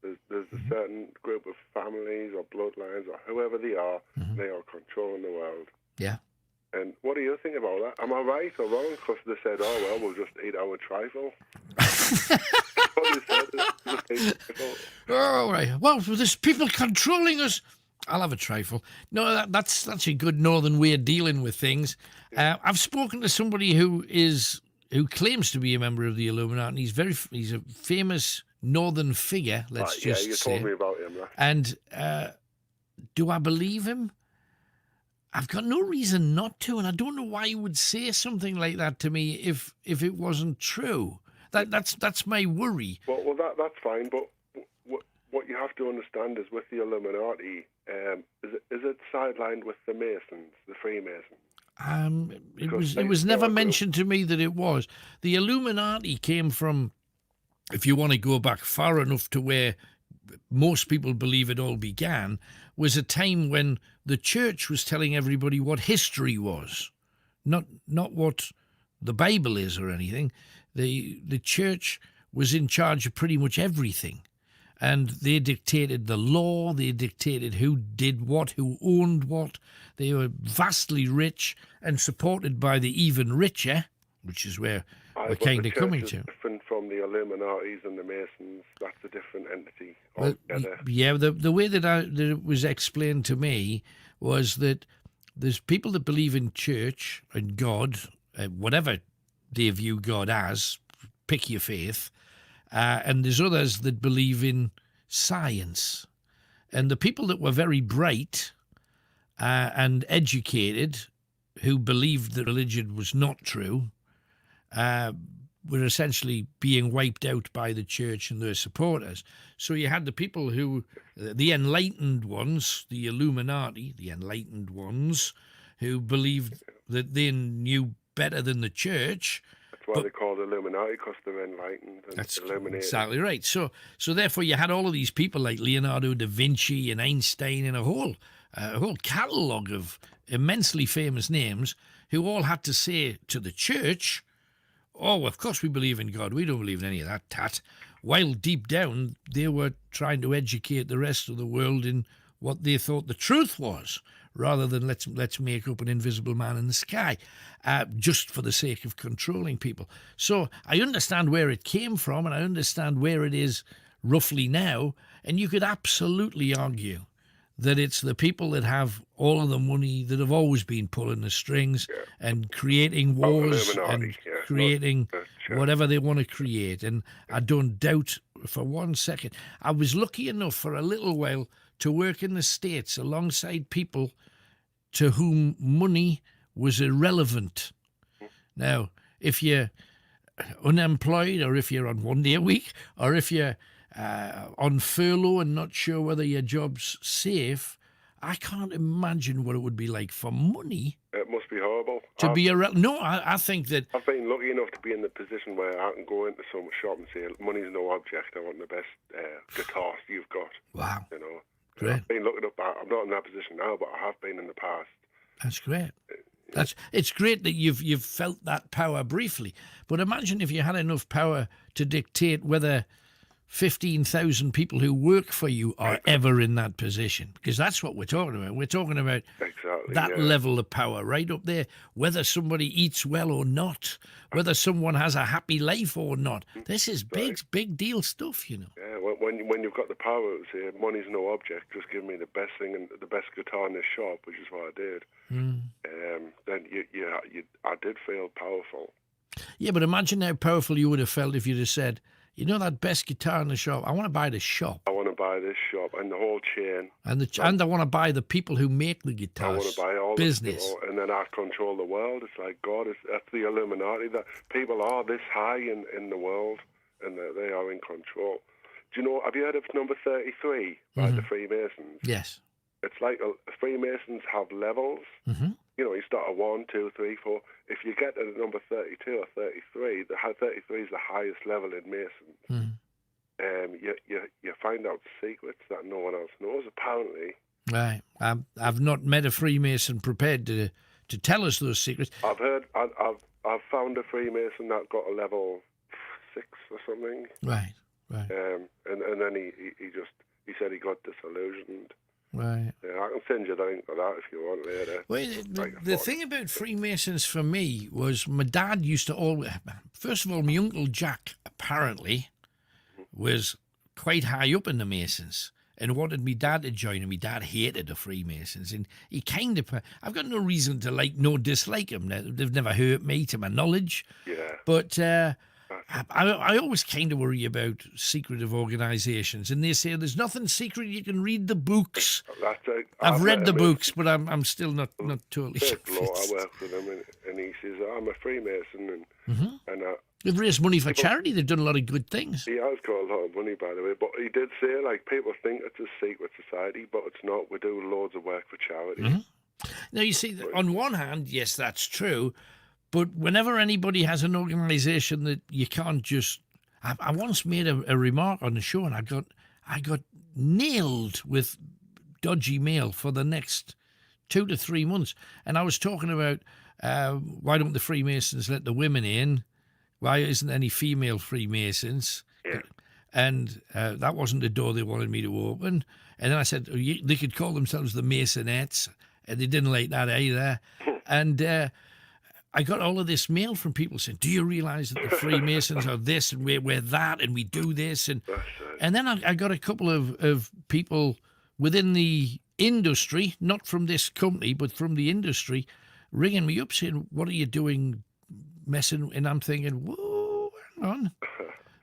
There's a certain group of families or bloodlines or whoever they are, they are controlling the world. Yeah. And what do you think about that? Am I right or wrong? Because they said, oh, well, we'll just eat our trifle. Oh, right. Well, there's people controlling us. I'll have a trifle. No, that's a good northern way of dealing with things. I've spoken to somebody who claims to be a member of the Illuminati. He's a famous northern figure, let's just say. Yeah, you told me about him. Right? And do I believe him? I've got no reason not to, and I don't know why he would say something like that to me if it wasn't true. That's my worry. Well, that's fine, but what you have to understand is with the Illuminati, is it sidelined with the Masons, the Freemasons? It was never mentioned to me that it was. The Illuminati came from, if you want to go back far enough to where most people believe it all began, was a time when the church was telling everybody what history was, not what the Bible is or anything. The church was in charge of pretty much everything. And they dictated the law, they dictated who did what, who owned what. They were vastly rich and supported by the even richer, which is where we're kind of coming to. Different from the Illuminatis and the Masons. That's a different entity altogether. Yeah, the way that it was explained to me was that there's people that believe in church and God, whatever they view God as, pick your faith, and there's others that believe in science. And the people that were very bright and educated, who believed that religion was not true, were essentially being wiped out by the church and their supporters. So you had the people who, the enlightened ones, the Illuminati, the enlightened ones, who believed that they knew better than the church. That's why they call it Illuminati, because they're enlightened and that's illuminated. Exactly right. So therefore you had all of these people like Leonardo da Vinci and Einstein and a whole catalogue of immensely famous names who all had to say to the church, oh, of course we believe in God. We don't believe in any of that tat. While deep down, they were trying to educate the rest of the world in what they thought the truth was, rather than let's make up an invisible man in the sky, just for the sake of controlling people. So I understand where it came from, and I understand where it is roughly now, and you could absolutely argue that it's the people that have all of the money that have always been pulling the strings and creating wars and creating whatever they want to create. And I don't doubt for 1 second. I was lucky enough for a little while to work in the States alongside people to whom money was irrelevant. Now, if you're unemployed, or if you're on 1 day a week, or if you're on furlough and not sure whether your job's safe, I can't imagine what it would be like for money. It must be horrible. I think that I've been lucky enough to be in the position where I can go into some shop and say, money's no object, I want the best guitar you've got. Wow. You know. Great. I've been looking up. I'm not in that position now, but I have been in the past. That's great. It's great that you've felt that power briefly. But imagine if you had enough power to dictate whether 15,000 people who work for you are ever in that position, because that's what we're talking about. We're talking about that level of power right up there, whether somebody eats well or not, whether someone has a happy life or not. This is big deal stuff, you know. Yeah, when you've got the power to say money's no object, just give me the best thing and the best guitar in this shop, which is what I did. Then I did feel powerful. Yeah, but imagine how powerful you would have felt if you'd have said, you know that best guitar in the shop? I want to buy the shop. I want to buy this shop and the whole chain. And I want to buy the people who make the guitars. I want to buy all business. The people, and then I control the world. It's like God. That's the Illuminati. That people are this high in the world, and they are in control. Do you know? Have you heard of number 33 by the Freemasons? Yes. It's like Freemasons have levels. You know, you start at 1, 2, 3, 4. If you get to number 32 or 33, the 33 is the highest level in Masons. You find out secrets that no one else knows, apparently. Right. I've not met a Freemason prepared to to tell us those secrets. I've found a Freemason that got a level 6 or something. Right. And then he said he got disillusioned. Right. Yeah, I can send you the link for that if you want later. Well, the thing about Freemasons for me was my dad used to always... First of all, my Uncle Jack apparently was quite high up in the Masons and wanted me dad to join him. My dad hated the Freemasons, and he kind of... I've got no reason to dislike them. They've never hurt me, to my knowledge. Yeah. But... I always kind of worry about secretive organisations, and they say there's nothing secret. You can read the books. I've read the books, but I'm still not totally convinced. I work with him, and he says I'm a Freemason, and they've raised money for charity. They've done a lot of good things. He has got a lot of money, by the way. But he did say, like, people think it's a secret society, but it's not. We do loads of work for charity. Now you see, on one hand, yes, that's true. But whenever anybody has an organisation that you can't just... I once made a remark on the show, and I got nailed with dodgy mail for the next 2 to 3 months. And I was talking about why don't the Freemasons let the women in? Why isn't any female Freemasons? Yeah. And that wasn't the door they wanted me to open. And then I said they could call themselves the Masonettes, and they didn't like that either. And... I got all of this mail from people saying, do you realise that the Freemasons are this and we're that and we do this? And then I got a couple of people within the industry, not from this company, but from the industry, ringing me up saying, what are you doing messing? And I'm thinking, whoa, hang on.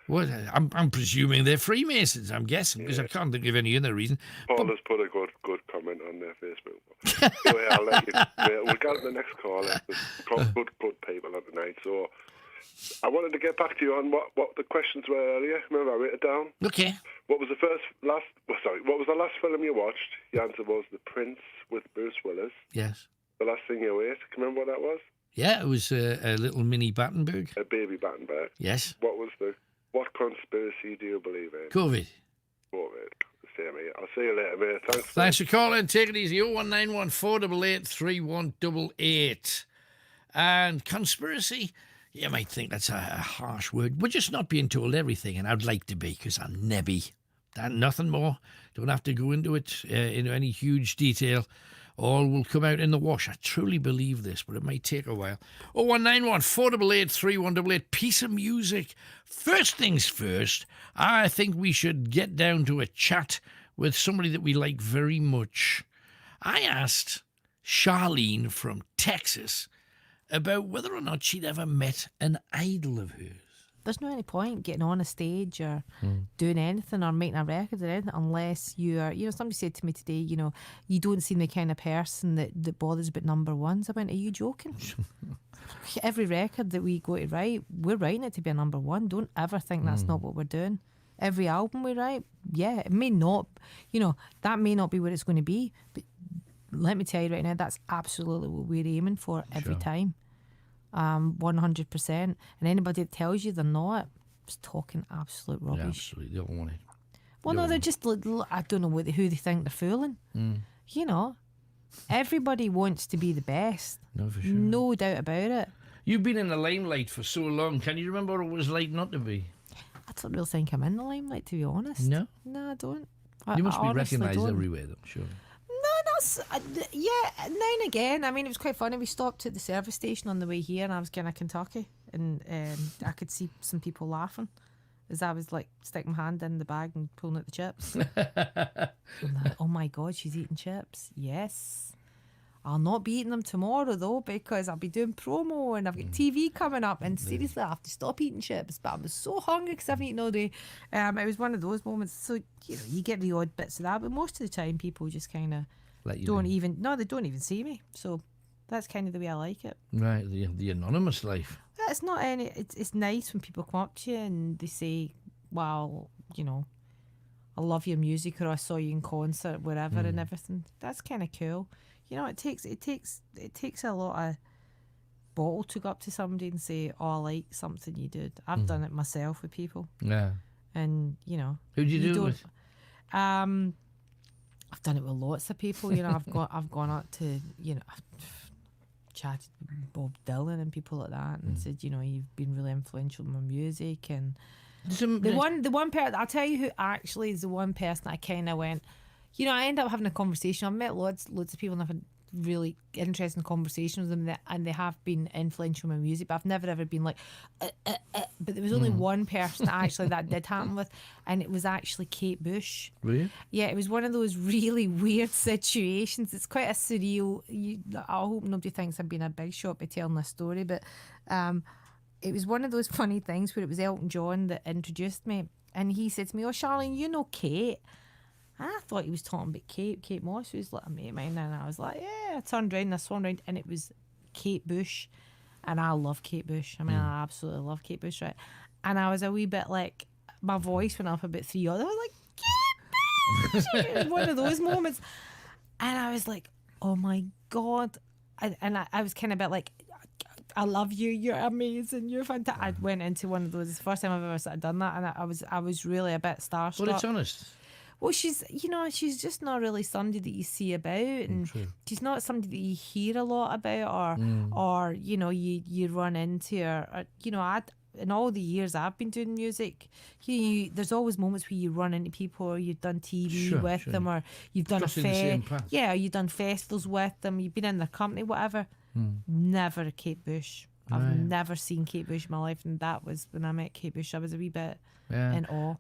What? I'm presuming they're Freemasons, I'm guessing, because I can't think of any other reason. Paul has put a good comment on their Facebook. So yeah, I'll let you. We'll go to the next call. There's good people on tonight. So I wanted to get back to you on what the questions were earlier. Remember, I wrote it down. Okay. What was the last film you watched? The answer was The Prince with Bruce Willis. Yes. The last thing you ate. Can you remember what that was? Yeah, it was a little mini Battenberg. A baby Battenberg. Yes. What conspiracy do you believe in? COVID. Same here. I'll see you later, mate. Thanks for calling. Take it easy. 01914 488 3188. And conspiracy, you might think that's a harsh word. We're just not being told everything, and I'd like to be, because I'm nebby. Nothing more. Don't have to go into it in any huge detail. All will come out in the wash. I truly believe this, but it might take a while. 01914 488 3188. Piece of music. First things first, I think we should get down to a chat with somebody that we like very much. I asked Charlene from Texas about whether or not she'd ever met an idol of hers. There's no any point getting on a stage or doing anything or making a record or anything unless you are, somebody said to me today, you don't seem the kind of person that bothers about number ones. I went, are you joking? Every record that we go to write, we're writing it to be a number one. Don't ever think that's not what we're doing. Every album we write, yeah, it may not, that may not be what it's going to be, but let me tell you right now, that's absolutely what we're aiming for every time. 100%. And anybody that tells you they're not is talking absolute rubbish. Yeah, absolutely. They don't want it. Well, no, they're just, I don't know who they think they're fooling. Everybody wants to be the best. No, for sure. No doubt about it. You've been in the limelight for so long. Can you remember what it was like not to be? I don't really think I'm in the limelight, to be honest. No? No, I don't. You must be recognised everywhere, though, sure. Yeah, now and again. I mean, it was quite funny. We stopped at the service station on the way here, and I was going to Kentucky, and I could see some people laughing as I was like sticking my hand in the bag and pulling out the chips. I'm like, oh my God, she's eating chips. Yes. I'll not be eating them tomorrow though, because I'll be doing promo and I've got TV coming up, and seriously I have to stop eating chips. But I was so hungry because I've eaten all day. It was one of those moments. So you get the odd bits of that, but most of the time people just kind of they don't even see me. So that's kind of the way I like it. Right, the anonymous life. It's not any. It's nice when people come up to you and they say, "Well, I love your music," or "I saw you in concert," whatever, and everything. That's kind of cool. It takes a lot of bottle to go up to somebody and say, "Oh, I like something you did." I've done it myself with people. Yeah. And who'd you do it with? I've done it with lots of people. I've gone up to chatted with Bob Dylan and people like that, and said, you know, you've been really influential in my music. And the one person, I'll tell you who actually is the one person I kind of went, you know, I end up having a conversation. I've met loads of people and I've had really interesting conversations with them, and they have been influential in my music, but I've never ever been like but there was only one person actually that did happen with, and it was actually Kate Bush. Really? Yeah, it was one of those really weird situations. It's quite a surreal, I hope nobody thinks I'm being a big shot by telling this story, but it was one of those funny things where it was Elton John that introduced me, and he said to me, "Oh, Charlene, you know Kate?" And I thought he was talking about Kate Moss, who was like a mate of mine, and I was like, yeah. I turned around and I swung around, and it was Kate Bush, and I love Kate Bush. I mean, I absolutely love Kate Bush, right? And I was a wee bit like, my voice went up about 3 others. I was like, Kate Bush! It was one of those moments, and I was like, oh my god, I was kind of a bit like, I love you. You're amazing. You're fantastic. I went into one of those. It's the first time I've ever sort of done that, and I was really a bit starstruck. Well, it's honest. Well, she's just not really somebody that you see about, and she's not somebody that you hear a lot about, or you know, you run into her. Or, you know, in all the years I've been doing music, there's always moments where you run into people, or you've done TV with them, or you've done you've done festivals with them, you've been in their company, whatever. Never a Kate Bush. I've never seen Kate Bush in my life, and that was when I met Kate Bush. I was a wee bit in awe.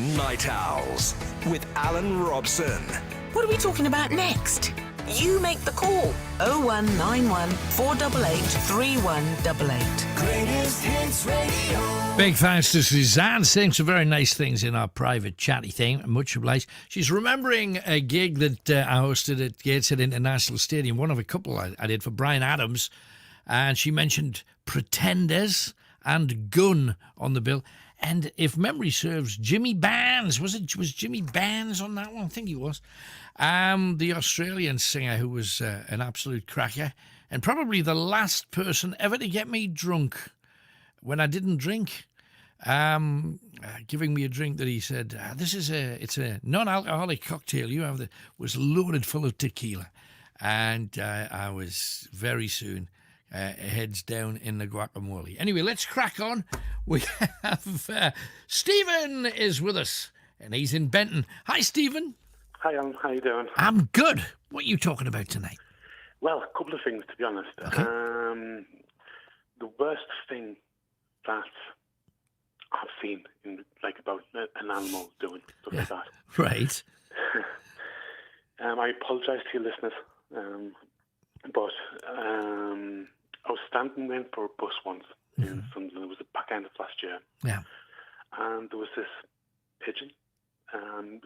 Night Owls with Alan Robson. What are we talking about next? You make the call. 0191 488 3188. Greatest Hits Radio. Big thanks to Suzanne, saying some very nice things in our private chatty thing. Much obliged. She's remembering a gig that I hosted at Gateshead International Stadium, one of a couple I did for Bryan Adams, and she mentioned Pretenders and Gun on the bill. And if memory serves, Jimmy Barnes, was Jimmy Barnes on that one? I think he was. The Australian singer who was an absolute cracker, and probably the last person ever to get me drunk when I didn't drink. Giving me a drink that he said, it's a non-alcoholic cocktail you have, that was loaded full of tequila. And I was very soon heads down in the guacamole. Anyway, let's crack on. We have Stephen is with us, and he's in Benton. Hi, Stephen. Hi, Alan. How you doing? I'm good. What are you talking about tonight? Well, a couple of things, to be honest. Okay. The worst thing that I've seen about an animal doing stuff like that. Right. I apologise to your listeners, but I was standing in for a bus once in Sunderland. It was the back end of last year. Yeah. And there was this pigeon,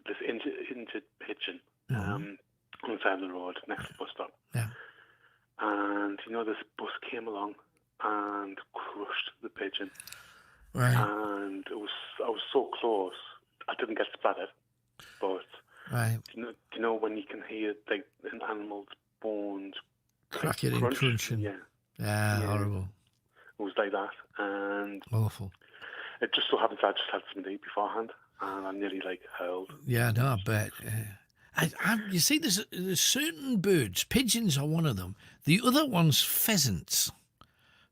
this injured pigeon, on the side of the road next to the bus stop. Yeah. And, this bus came along and crushed the pigeon. Right. And I was so close, I didn't get splattered, but right. Do you know when you can hear an animal's bones cracking and crunching? Yeah, horrible. It was like that, and awful. It just so happens I just had some tea beforehand, and I nearly hurled. Yeah, no, I bet. You see, there's certain birds. Pigeons are one of them. The other one's pheasants.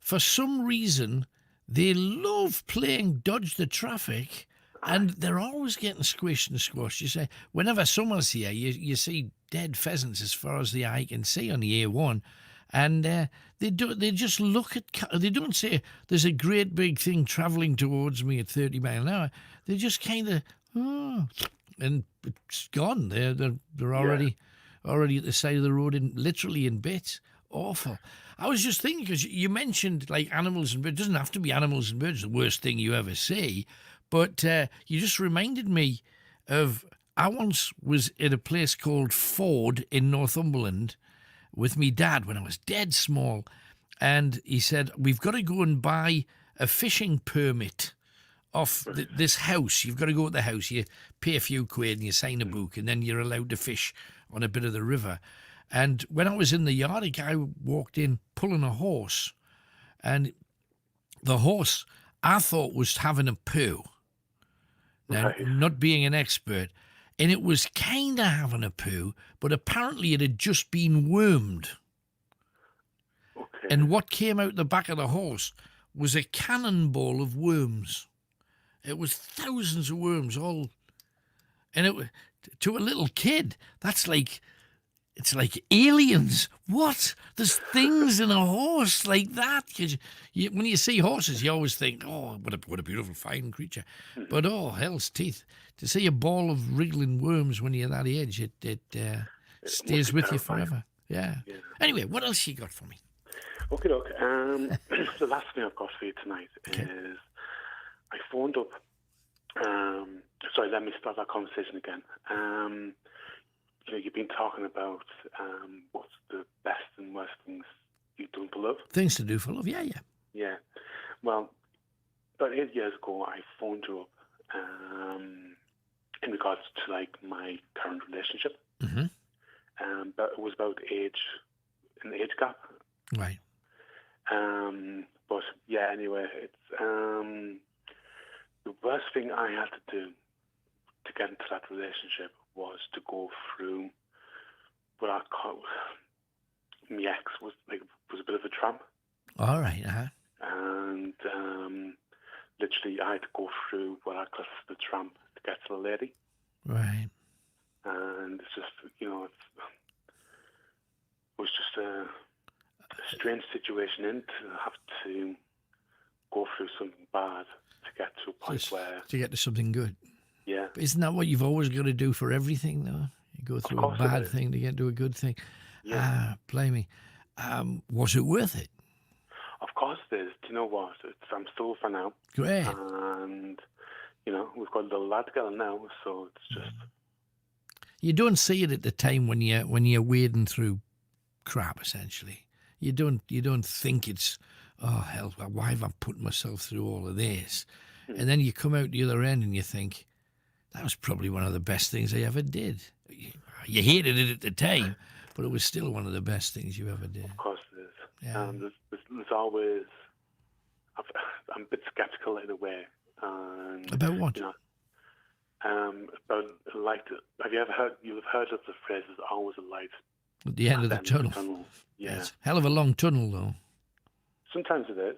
For some reason, they love playing dodge the traffic, and they're always getting squished and squashed. You say, whenever summer's here, you see dead pheasants as far as the eye can see on the A1, and they just look at. They don't say there's a great big thing travelling towards me at 30 miles an hour. They just kind of and it's gone. They're already at the side of the road, literally in bits. Awful. I was just thinking, because you mentioned animals and birds. It doesn't have to be animals and birds, the worst thing you ever see. But you just reminded me of, I once was at a place called Ford in Northumberland with me dad when I was dead small. And he said, we've got to go and buy a fishing permit off this house. You've got to go to the house. You pay a few quid and you sign a book, and then you're allowed to fish on a bit of the river. And when I was in the yard, a guy walked in pulling a horse. And the horse, I thought, was having a poo. Now, not being an expert. And it was kind of having a poo, but apparently it had just been wormed. Okay. And what came out the back of the horse was a cannonball of worms. It was thousands of worms, all. And to a little kid, that's it's like aliens. What? There's things in a horse like that. When you see horses, you always think, oh, what a beautiful, fine creature. But, oh, hell's teeth. To see a ball of wriggling worms when you're that age, it stays with you forever. Yeah. Anyway, what else you got for me? Okay, look. The last thing I've got for you tonight is I phoned up. Sorry, let me start that conversation again. You've been talking about what's the best and worst things you've done for love. Things to do for love, yeah. Yeah. Well, about 8 years ago, I phoned you up in regards to my current relationship. Mm-hmm. But it was about an age gap. Right. But yeah, anyway, it's the worst thing I had to do to get into that relationship was to go through what I call my ex was a bit of a tramp. All right. And literally, I had to go through what I class as the tramp to get to the lady. Right. And it's just, it was just a strange situation to have to go through something bad to get to a point where... To get to something good. Yeah. Isn't that what you've always got to do for everything, though? You go through a bad thing to get to a good thing. Yeah. Blimey. Was it worth it? Of course it is. Do you know what? I'm still for now. Great. And, we've got a little lad together now, so it's just... You don't see it at the time when you're wading through crap, essentially. You don't think it's, oh, hell, why have I put myself through all of this? And then you come out the other end and you think, that was probably one of the best things I ever did. You hated it at the time, but it was still one of the best things you ever did. Of course it is. Yeah. There's always... I'm a bit sceptical in a way. And, About what? About light. Have you ever heard? You've heard of the phrase "there's always a light At the end of the tunnel. Yeah. It's a hell of a long tunnel, though. Sometimes it is.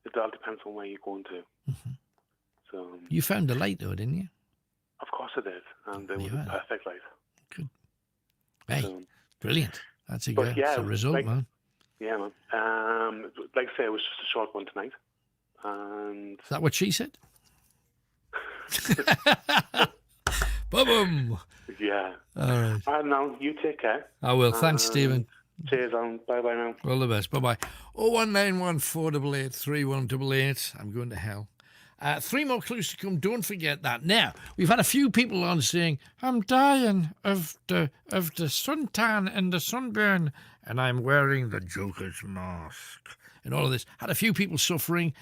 It all depends on where you're going to. So You found the light, though, didn't you? of course it is, and it was a perfect light. Good. Hey, brilliant. That's a But good yeah, result, like- man. Yeah, man. Like I say, it was just a short one tonight, and Is that what she said? Boom. yeah. All right. All right, now you take care. I will. Thanks, And Stephen. Cheers, and bye bye now. All the best. Bye-bye. 01914 488 3188. I'm going to hell. 3 more clues to come. Don't forget that. Now, we've had a few people on saying, I'm dying of the suntan and the sunburn, and I'm wearing the Joker's mask. And all of this. Had a few people suffering,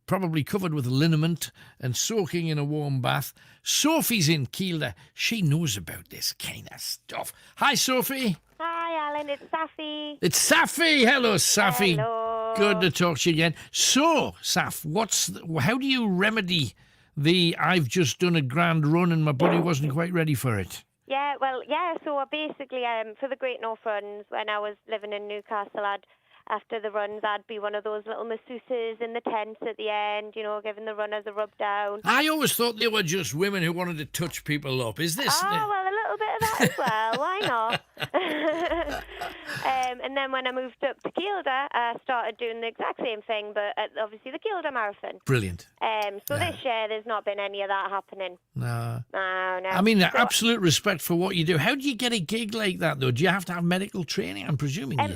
probably covered with liniment and soaking in a warm bath. Sophie's in Kielder. She knows about this kind of stuff. Hi, Sophie. Hi, Alan. It's Safi. It's Safi. Hello, Safi. Hello. Good to talk to you again. So, Saf, how do you remedy the I've just done a grand run and my body wasn't quite ready for it? Yeah, so basically, for the Great North Runs, when I was living in Newcastle, after the runs, I'd be one of those little masseuses in the tents at the end, giving the runners a rub down. I always thought they were just women who wanted to touch people up. Is this... Oh, well, a little bit of that as well. Why not? And then when I moved up to Kielder, I started doing the exact same thing, but at obviously the Kielder Marathon. Brilliant. So this year, there's not been any of that happening. No. No. I mean, absolute respect for what you do. How do you get a gig like that, though? Do you have to have medical training? I'm presuming you.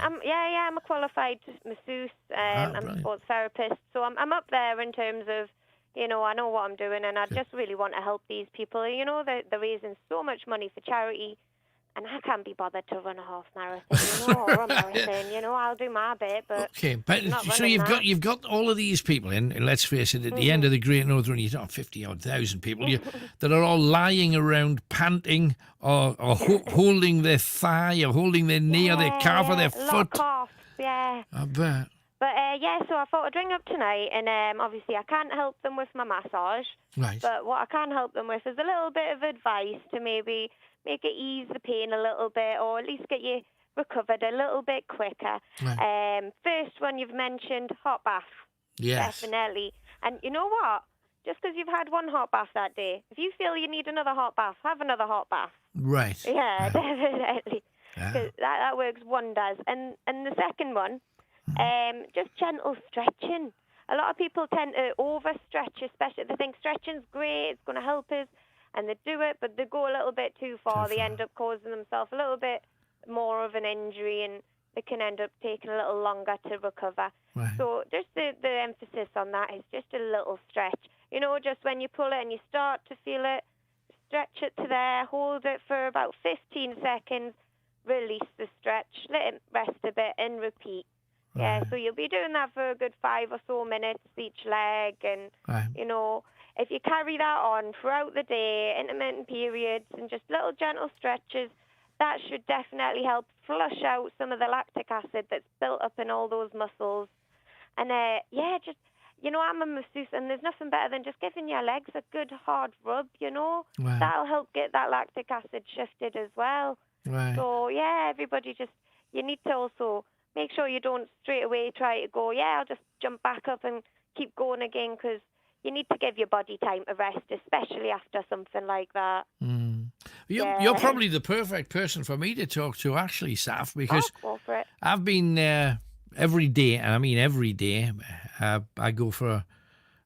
I'm a qualified masseuse. I'm a sports therapist. So I'm up there in terms of, I know what I'm doing, and I just really want to help these people. They're raising so much money for charity, and I can't be bothered to run a half marathon, or a marathon. I'll do my bit, but okay. But not so running that. you've got all of these people in, and let's face it, at the end of the Great North Run, you've got 50,000 people that are all lying around, panting, or holding their thigh, or holding their knee, or their calf, or their foot. Coughs, yeah. I bet. But so I thought I'd ring up tonight, and obviously I can't help them with my massage. Right. But what I can help them with is a little bit of advice to maybe make it ease the pain a little bit, or at least get you recovered a little bit quicker. Right. First one you've mentioned, hot bath. Yes. Definitely. And you know what? Just because you've had one hot bath that day, if you feel you need another hot bath, have another hot bath. Right. Yeah, definitely. 'Cause that works wonders. And the second one, just gentle stretching. A lot of people tend to overstretch, especially they think stretching's great, it's going to help us, and they do it, but they go a little bit too far. They end up causing themselves a little bit more of an injury, and they can end up taking a little longer to recover. Right. So just the emphasis on that is just a little stretch. Just when you pull it and you start to feel it, stretch it to there, hold it for about 15 seconds, release the stretch, let it rest a bit, and repeat. Yeah, so you'll be doing that for a good 5 or so minutes each leg, and if you carry that on throughout the day, intermittent periods, and just little gentle stretches, that should definitely help flush out some of the lactic acid that's built up in all those muscles. And just I'm a masseuse, and there's nothing better than just giving your legs a good hard rub. Wow. That'll help get that lactic acid shifted as well. Right. So everybody you need to also make sure you don't straight away try to go, I'll just jump back up and keep going again, because you need to give your body time to rest, especially after something like that. You're probably the perfect person for me to talk to, actually, Saf, because go for it. I've been every day, and I mean every day, I go for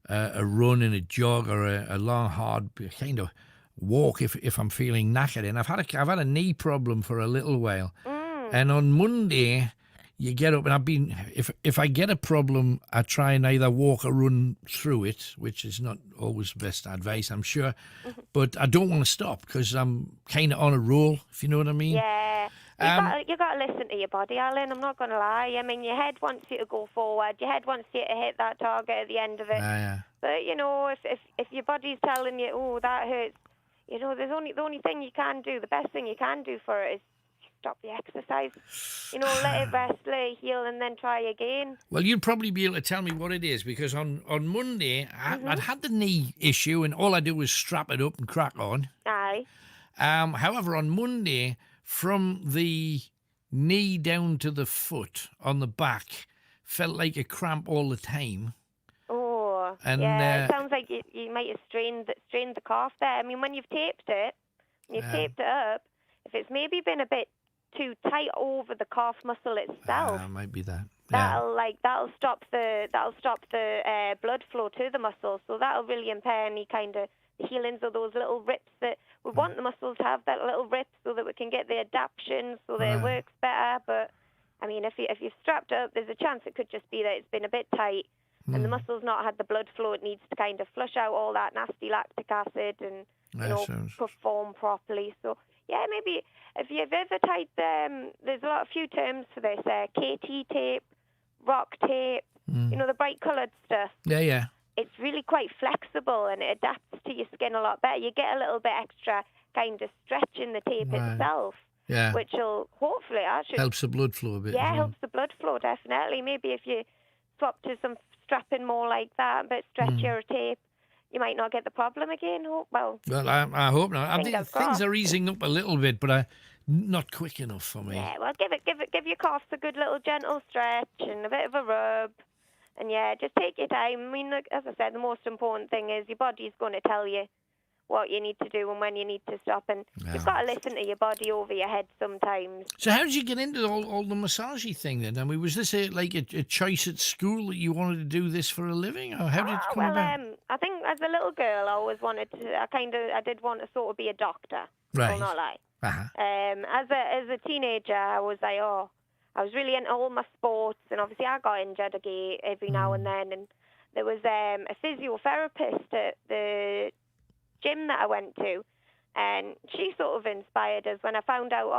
a run and a jog or a long, hard kind of walk if I'm feeling knackered. And I've had a knee problem for a little while. And on Monday, you get up, and if I get a problem, I try and either walk or run through it, which is not always the best advice, I'm sure. But I don't want to stop because I'm kind of on a roll, if you know what I mean. Yeah. You got to listen to your body, Alan. I'm not going to lie. I mean, your head wants you to go forward. Your head wants you to hit that target at the end of it. Yeah. But you know, if your body's telling you, oh, that hurts, you know, the only thing you can do, the best thing you can do for it is stop the exercise. You know, let it rest, let it heal, and then try again. Well, you'll probably be able to tell me what it is, because on Monday, I'd had the knee issue, and all I do was strap it up and crack on. Aye. However, on Monday, from the knee down to the foot on the back, felt like a cramp all the time. Oh, And, yeah. It sounds like you might have strained the calf there. I mean, when you've taped it up, if it's maybe been a bit too tight over the calf muscle itself, might be that. That'll stop the blood flow to the muscle, so that'll really impair any kind of healings of those little rips. That we want the muscles to have that little rip so that we can get the adaptation, so that it works better. But I mean, if you've strapped it up, there's a chance it could just be that it's been a bit tight and the muscle's not had the blood flow it needs to kind of flush out all that nasty lactic acid and perform properly. So yeah, maybe if you've ever typed, there's a few terms for this, KT tape, rock tape, you know, the bright coloured stuff. Yeah. It's really quite flexible and it adapts to your skin a lot better. You get a little bit extra kind of stretch in the tape itself, which will hopefully helps the blood flow a bit. Yeah, helps the blood flow, definitely. Maybe if you swap to some strapping more like that, a bit stretchier tape, you might not get the problem again. Well, I hope not. Things are easing up a little bit, but not quick enough for me. Yeah, well, give your calves a good little gentle stretch and a bit of a rub, and yeah, just take your time. I mean, as I said, the most important thing is your body's going to tell you what you need to do and when you need to stop, and you've got to listen to your body over your head sometimes. So how did you get into all the massagey thing then? I mean, was this a choice at school that you wanted to do this for a living, or how did it come about? I think as a little girl, I always wanted to. I did want to sort of be a doctor. Right. I'll not lie. Uh-huh. As a teenager, I was like, I was really into all my sports, and obviously I got injured again every now and then. And there was a physiotherapist at the gym that I went to, and she sort of inspired us when I found out,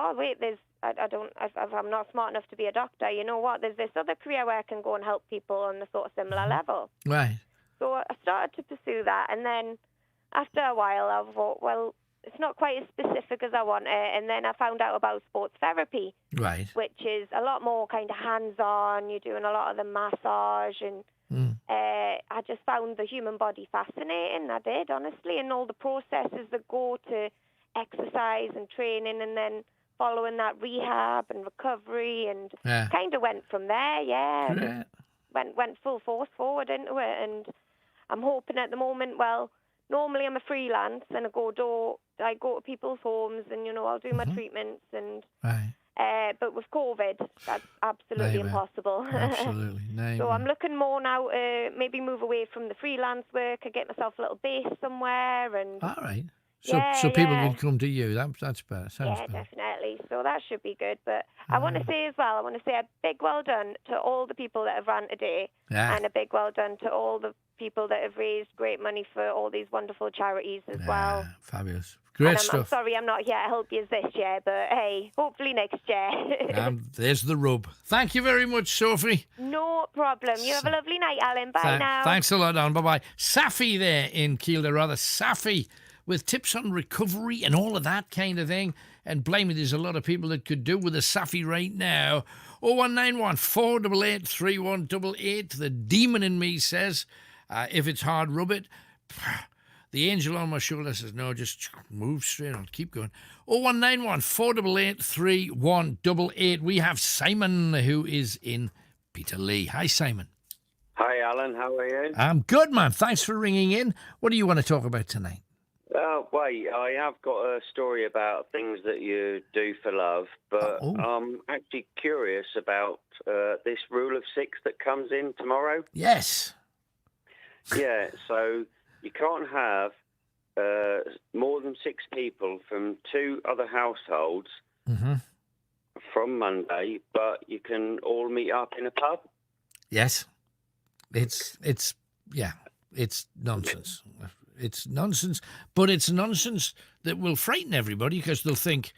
I'm not smart enough to be a doctor. You know what? There's this other career where I can go and help people on a sort of similar level. Right. So I started to pursue that, and then after a while, I thought, well, it's not quite as specific as I wanted, and then I found out about sports therapy, right, which is a lot more kind of hands-on. You're doing a lot of the massage, and I just found the human body fascinating. I did, honestly, and all the processes that go to exercise and training, and then following that rehab and recovery, and kind of went from there. Yeah, went full force forward into it, and I'm hoping at the moment. Well, normally I'm a freelance, and I go to people's homes, and I'll do my treatments, and but with COVID, that's absolutely impossible. Absolutely. So I'm looking more now to maybe move away from the freelance work. I get myself a little base somewhere, and all right. So people can come to you. That's better. Sounds better. Definitely. So that should be good. But I want to say as well, a big well done to all the people that have ran today, and a big well done to all the people that have raised great money for all these wonderful charities as well. Fabulous. Great I'm stuff. sorry I'm not here to help you this year, but hey, hopefully next year. There's the rub. Thank you very much, Sophie. No problem. You have a lovely night, Alan. Bye now. Thanks a lot, Anne. Bye-bye. Safi there in Kielder, rather. Safi with tips on recovery and all of that kind of thing. And blimey, there's a lot of people that could do with a Safi right now. 0191 488 3188. The demon in me says, if it's hard, rub it. The angel on my shoulder says, no, just move straight on. Keep going. 0191 488 3188. We have Simon, who is in Peterlee. Hi, Simon. Hi, Alan. How are you? I'm good, man. Thanks for ringing in. What do you want to talk about tonight? Wait, I have got a story about things that you do for love, but I'm actually curious about this rule of 6 that comes in tomorrow. Yes. Yeah, so you can't have more than 6 people from 2 other households from Monday, but you can all meet up in a pub. Yes. It's nonsense. It's nonsense, but it's nonsense that will frighten everybody because they'll think,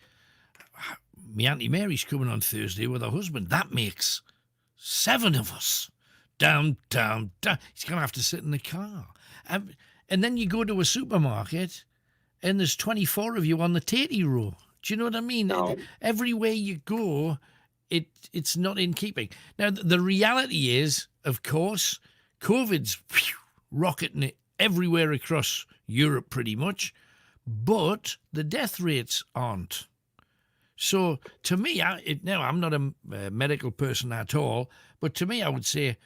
me Auntie Mary's coming on Thursday with her husband. That makes 7 of us. Down. He's going to have to sit in the car. And then you go to a supermarket and there's 24 of you on the tatty row. Do you know what I mean? No. Everywhere you go, it's not in keeping. Now, the reality is, of course, COVID's rocketing it everywhere across Europe pretty much, but the death rates aren't. So to me, now I'm not a medical person at all, but to me I would say,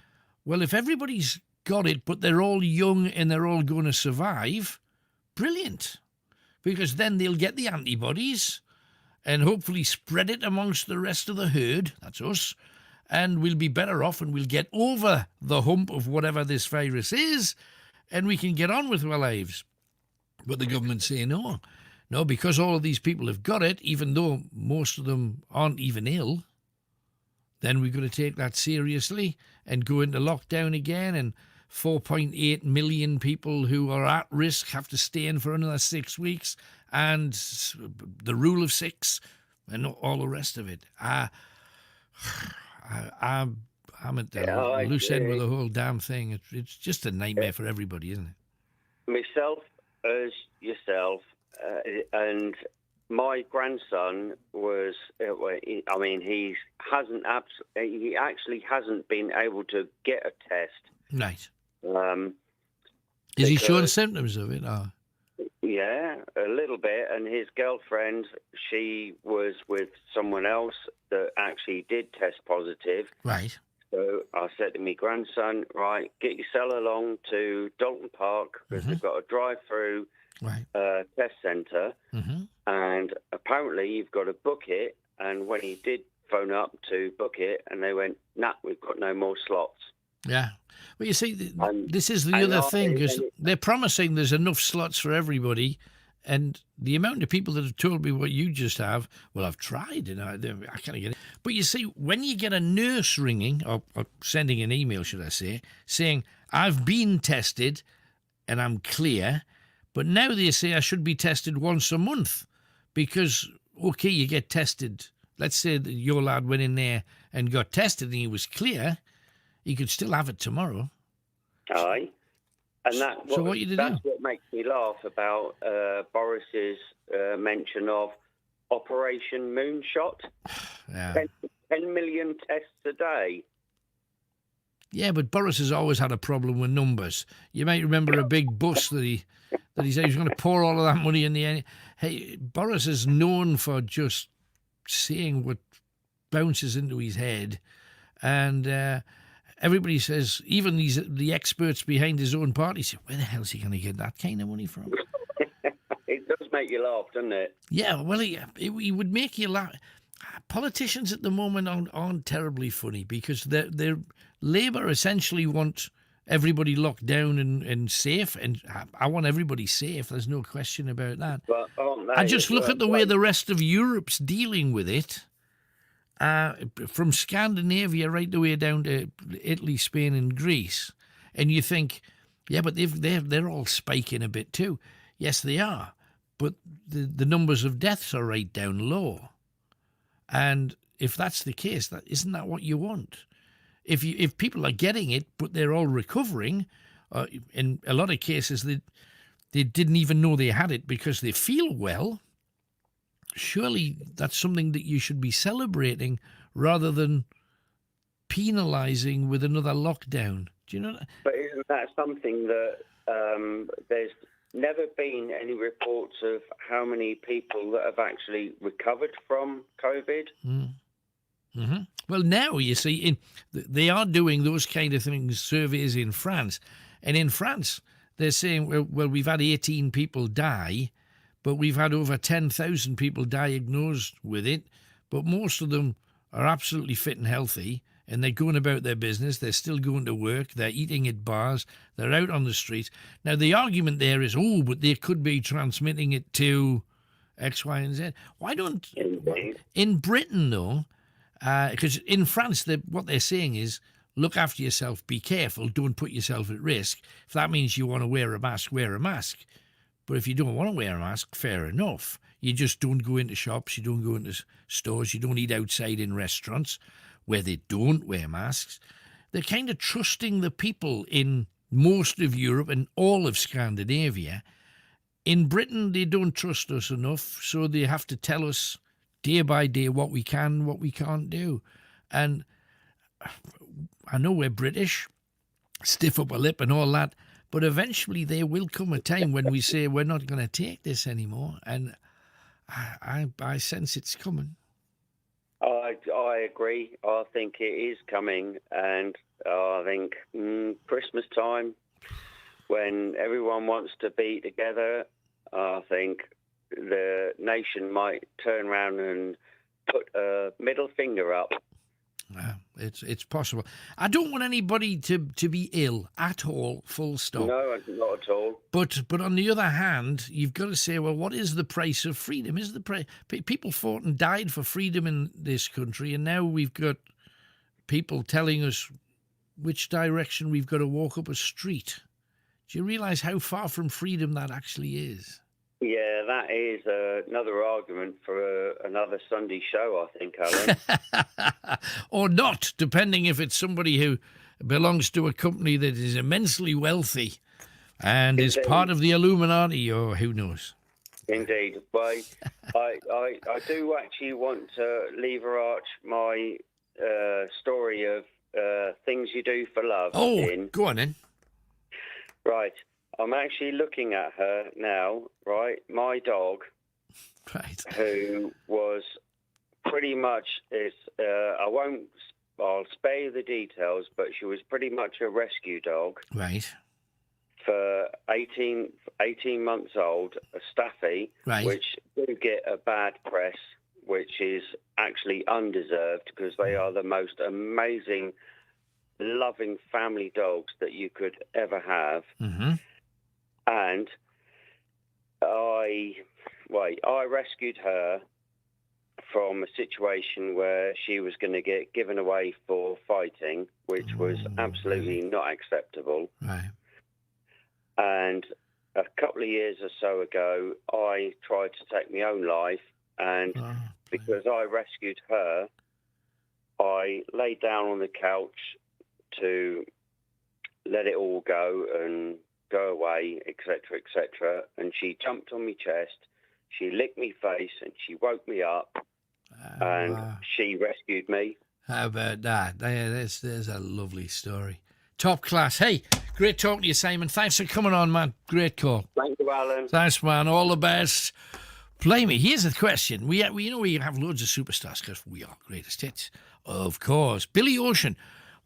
well, if everybody's got it, but they're all young and they're all going to survive, brilliant. Because then they'll get the antibodies and hopefully spread it amongst the rest of the herd, that's us, and we'll be better off and we'll get over the hump of whatever this virus is and we can get on with our lives. But the government say no, because all of these people have got it, even though most of them aren't even ill, then we've got to take that seriously and go into lockdown again, and 4.8 million people who are at risk have to stay in for another 6 weeks, and the rule of 6 and all the rest of it. I'm at the loose end with the whole damn thing. It's just a nightmare for everybody, isn't it? Myself as yourself, and my grandson was. I mean, he actually hasn't been able to get a test. Right. Is he showing symptoms of it? Or? Yeah, a little bit. And his girlfriend, she was with someone else that actually did test positive. Right. So I said to my grandson, right, get yourself along to Dalton Park because they've got a drive-through test centre. And apparently you've got to book it. And when he did phone up to book it, and they went, nah, we've got no more slots. Yeah. Well, you see, this is the other thing, because they're promising there's enough slots for everybody, and the amount of people that have told me what you just have, well, I've tried, and I can't get it. But you see, when you get a nurse ringing, or sending an email, should I say, saying, I've been tested and I'm clear, but now they say I should be tested once a month, because, okay, you get tested. Let's say that your lad went in there and got tested and he was clear. He could still have it tomorrow. Aye. And that's what makes me laugh about Boris's mention of Operation Moonshot. Yeah. 10 million tests a day. Yeah, but Boris has always had a problem with numbers. You might remember a big bus that he said he was going to pour all of that money in the end. Hey, Boris is known for just saying what bounces into his head, and everybody says, even the experts behind his own party say, where the hell is he going to get that kind of money from? It does make you laugh, doesn't it? Yeah, well, he would make you laugh. Politicians at the moment aren't terribly funny, because their Labour essentially want everybody locked down and safe, and I want everybody safe. There's no question about that. But aren't they? I just look at the way the rest of Europe's dealing with it. From Scandinavia right the way down to Italy, Spain and Greece. And you think, yeah, but they're all spiking a bit too. Yes, they are. But the numbers of deaths are right down low. And if that's the case, isn't that what you want? If people are getting it, but they're all recovering, in a lot of cases they didn't even know they had it because they feel well, surely that's something that you should be celebrating rather than penalising with another lockdown. Do you know that? But isn't that something that there's never been any reports of how many people that have actually recovered from COVID? Mm-hmm. Well, now, you see, they are doing those kind of things, surveys in France. And in France, they're saying, well, we've had 18 people die, but we've had over 10,000 people diagnosed with it, but most of them are absolutely fit and healthy, and they're going about their business. They're still going to work. They're eating at bars. They're out on the street. Now, the argument there is, but they could be transmitting it to X, Y, and Z. Why don't... In Britain, though, because in France, what they're saying is, look after yourself, be careful, don't put yourself at risk. If that means you want to wear a mask, wear a mask. But if you don't want to wear a mask, fair enough. You just don't go into shops, you don't go into stores, you don't eat outside in restaurants where they don't wear masks. They're kind of trusting the people in most of Europe and all of Scandinavia. In Britain, they don't trust us enough, so they have to tell us day by day what we can, what we can't do. And I know we're British, stiff upper lip and all that, but eventually there will come a time when we say we're not going to take this anymore, and I sense it's coming. I agree. I think it is coming, and I think Christmas time, when everyone wants to be together, I think the nation might turn around and put a middle finger up. It's possible. I don't want anybody to be ill at all, full stop. No, not at all. But on the other hand, you've got to say, well, what is the price of freedom? People fought and died for freedom in this country, and now we've got people telling us which direction we've got to walk up a street. Do you realise how far from freedom that actually is? Yeah, that is another argument for another Sunday show, I think, Alan. Or not, depending if it's somebody who belongs to a company that is immensely wealthy and is part of the Illuminati, or who knows. Indeed. Well, I do actually want to lever arch my story of things you do for love. Go on then. Right. I'm actually looking at her now, right? My dog, right, who was pretty much, I'll spare you the details, but she was pretty much a rescue dog. Right. For 18 months old, a staffy, right, which do get a bad press, which is actually undeserved, because they are the most amazing, loving family dogs that you could ever have. Mm-hmm. And I rescued her from a situation where she was going to get given away for fighting, which was absolutely not acceptable. Right. And a couple of years or so ago, I tried to take my own life, and because I rescued her, I laid down on the couch to let it all go and go away, etc., etc. And she jumped on my chest, she licked me face, and she woke me up, and she rescued me. How about that? There's a lovely story. Top class. Hey, great talking to you, Simon. Thanks for coming on, man. Great call. Thank you, Alan. Thanks, man. All the best. Play me. Here's the question. We have loads of superstars because we are greatest hits, of course. Billy Ocean.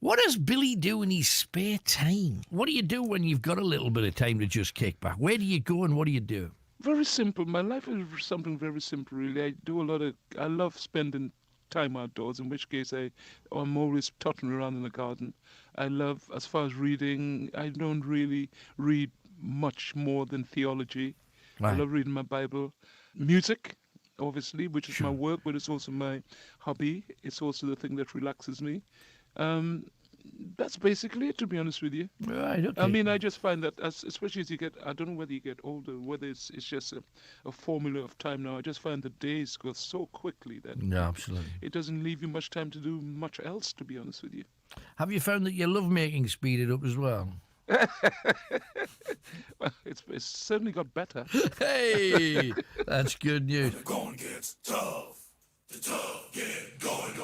What does Billy do in his spare time? What do you do when you've got a little bit of time to just kick back? Where do you go and what do you do? Very simple. My life is something very simple, really. I love spending time outdoors, in which case I'm always tottering around in the garden. I love, as far as reading, I don't really read much more than theology. Right. I love reading my Bible. Music, obviously, which is my work, but it's also my hobby. It's also the thing that relaxes me. That's basically it, to be honest with you. Right, okay. I mean, I just find that, especially as you get, I don't know whether you get older, whether it's just a formula of time now. I just find the days go so quickly that absolutely, it doesn't leave you much time to do much else, to be honest with you. Have you found that your lovemaking speeded up as well? Well, it's certainly got better. Hey, that's good news. The going gets tough. The tough get going.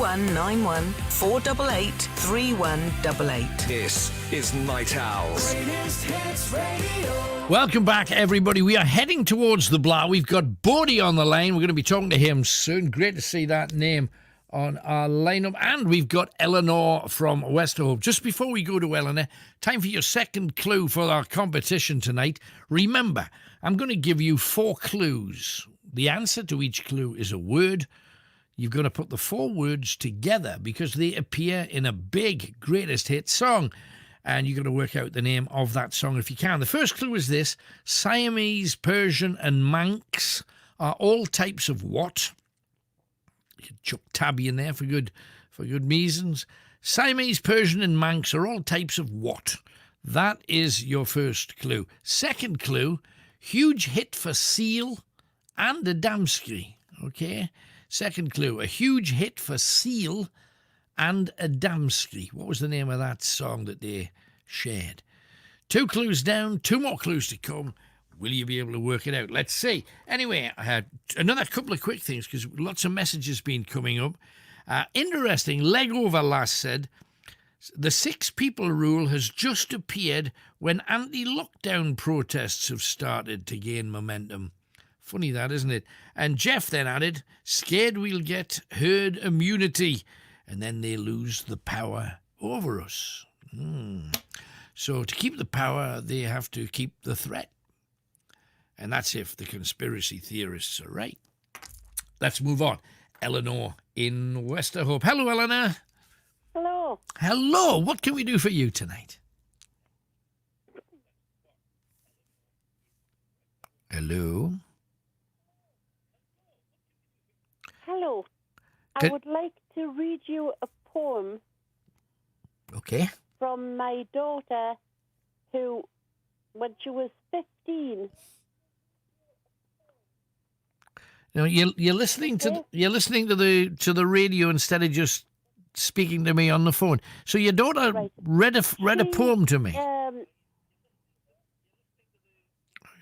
0191 488 3188. This is Night Owls. Greatest Hits Radio. Welcome back, everybody. We are heading towards the Blah. We've got Bodie on the line. We're going to be talking to him soon. Great to see that name on our lineup. And we've got Eleanor from Westerhope. Just before we go to Eleanor, time for your second clue for our competition tonight. Remember, I'm going to give you 4 clues. The answer to each clue is a word. You've got to put the 4 words together because they appear in a big greatest hit song. And you've got to work out the name of that song if you can. The first clue is this. Siamese, Persian and Manx are all types of what? You can chuck tabby in there for good reasons. Siamese, Persian and Manx are all types of what? That is your first clue. Second clue, huge hit for Seal and Adamski. Okay? Second clue, a huge hit for Seal and Adamski. What was the name of that song that they shared? 2 clues down, 2 more clues to come. Will you be able to work it out? Let's see. Anyway, I had another couple of quick things because lots of messages been coming up. Interesting, Legover last said, the 6 people rule has just appeared when anti-lockdown protests have started to gain momentum. Funny that, isn't it? And Jeff then added, scared we'll get herd immunity and then they lose the power over us. So to keep the power, they have to keep the threat. And that's if the conspiracy theorists are right. Let's move on. Eleanor in Westerhope. Hello, Eleanor. Hello. Hello. What can we do for you tonight? Hello. Hello. I would like to read you a poem. Okay. From my daughter, who, when she was 15. You know, you're listening to the radio instead of just speaking to me on the phone. So your daughter read a poem to me.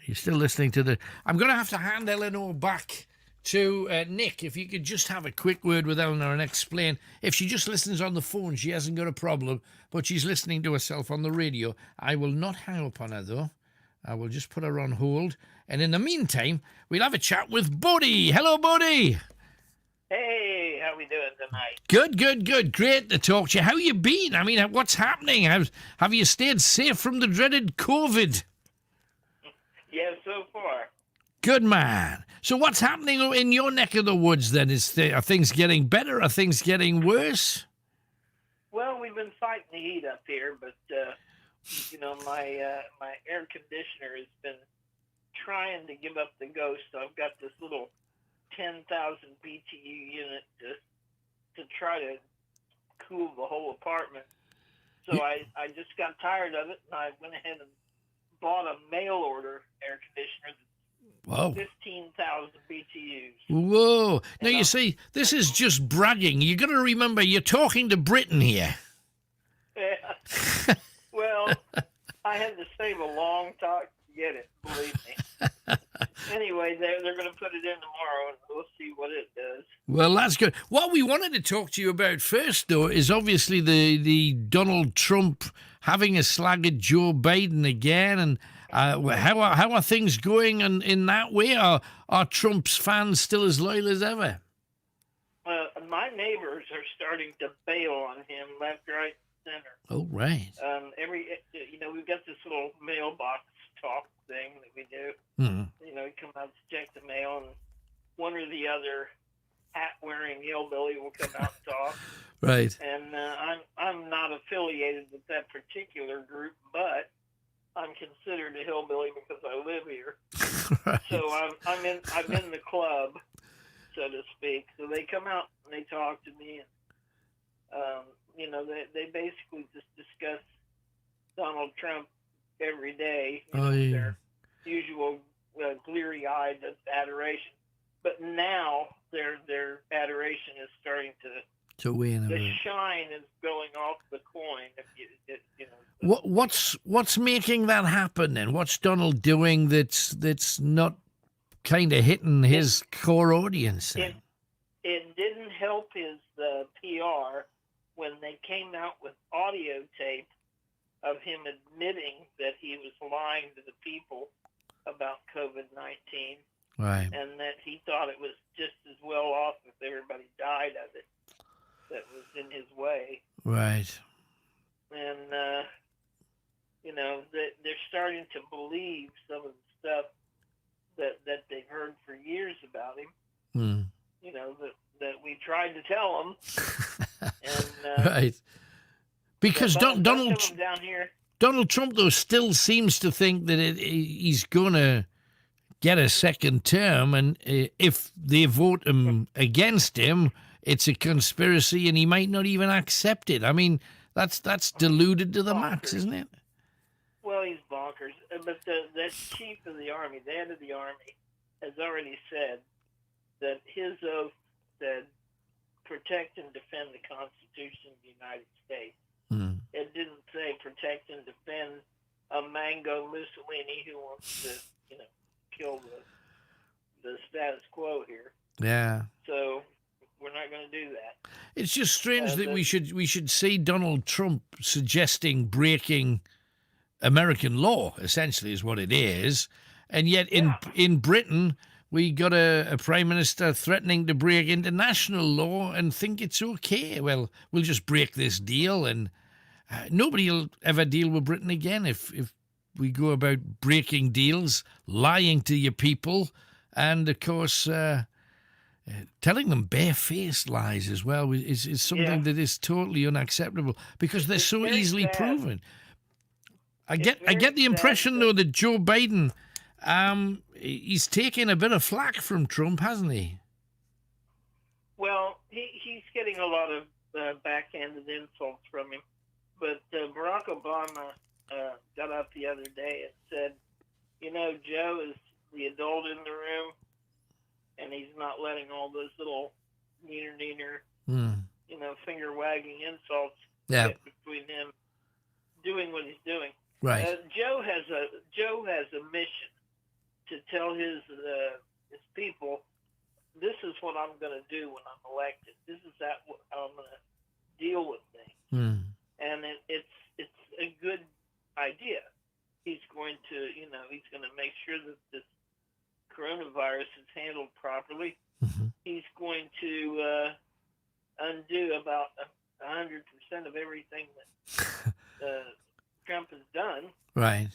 You're still listening to the. I'm going to have to hand Eleanor back to Nick. If you could just have a quick word with Eleanor and explain. If she just listens on the phone, she hasn't got a problem, but she's listening to herself on the radio. I will not hang up on her though. I will just put her on hold. And in the meantime, we'll have a chat with Bodie. Hello, Bodie. Hey, how we doing tonight? Good. Great to talk to you. How you been? I mean, what's happening? Have you stayed safe from the dreaded COVID? Yeah, so far. Good man. So what's happening in your neck of the woods then? Are things getting better? Are things getting worse? Well, we've been fighting the heat up here, but my air conditioner has been trying to give up the ghost. I've got this little 10,000 BTU unit to try to cool the whole apartment. So I just got tired of it, and I went ahead and bought a mail order air conditioner. Whoa. 15,000 BTUs. Whoa. Now, you see, this is just bragging. You got to remember, you're talking to Britain here. Yeah. Well, I had to save a long time to get it, believe me. Anyway, they're going to put it in tomorrow, and we'll see what it does. Well, that's good. What we wanted to talk to you about first, though, is obviously the Donald Trump having a slag at Joe Biden again, and how are things going in that way? Are Trump's fans still as loyal as ever? My neighbors are starting to bail on him left, right, center. Oh, right. We've got this little mailbox talk thing that we do. Mm-hmm. You come out to check the mail, and one or the other hat-wearing hillbilly will come out and talk. Right. And I'm not affiliated with that particular group, but I'm considered a hillbilly because I live here. Right. So I'm in the club, so to speak. So they come out and they talk to me, and they basically just discuss Donald Trump every day. Their usual bleary-eyed adoration, but now their adoration is starting to wane a the bit. shine is going off the coin. What's making that happen then? What's Donald doing that's not kind of hitting his core audience then? It didn't help his PR when they came out with audio tape of him admitting that he was lying to the people about COVID-19. Right. And that he thought it was just as well off if everybody died of it that was in his way. Right. And, they're starting to believe some of the stuff that they've heard for years about him. That we tried to tell them. And, right. Because Donald down here. Donald Trump, though, still seems to think that he's going to get a second term, and if they vote him against him, it's a conspiracy, and he might not even accept it. I mean, that's deluded to the max, isn't it? Well, he's bonkers. But the chief of the army, the head of the army, has already said that his oath said, protect and defend the Constitution of the United States. It didn't say protect and defend a Mango Mussolini who wants to, kill the status quo here. Yeah. So we're not going to do that. It's just strange that we should see Donald Trump suggesting breaking American law, essentially, is what it is. And yet in Britain, we got a prime minister threatening to break international law and think it's okay. Well, we'll just break this deal, and nobody will ever deal with Britain again if we go about breaking deals, lying to your people, and, of course, telling them barefaced lies as well is something that is totally unacceptable because they're so easily proven. I get the impression, though, that Joe Biden, he's taking a bit of flack from Trump, hasn't he? Well, he's getting a lot of backhanded insults from him. But Barack Obama got up the other day and said, Joe is the adult in the room, and he's not letting all those little neener, finger-wagging insults get between him doing what he's doing. Right. Joe has a mission to tell his people, this is what I'm going to do when I'm elected. This is how I'm going to deal with things. And it's a good idea. He's going to, he's going to make sure that this coronavirus is handled properly. He's going to undo about 100% of everything that Trump has done, right?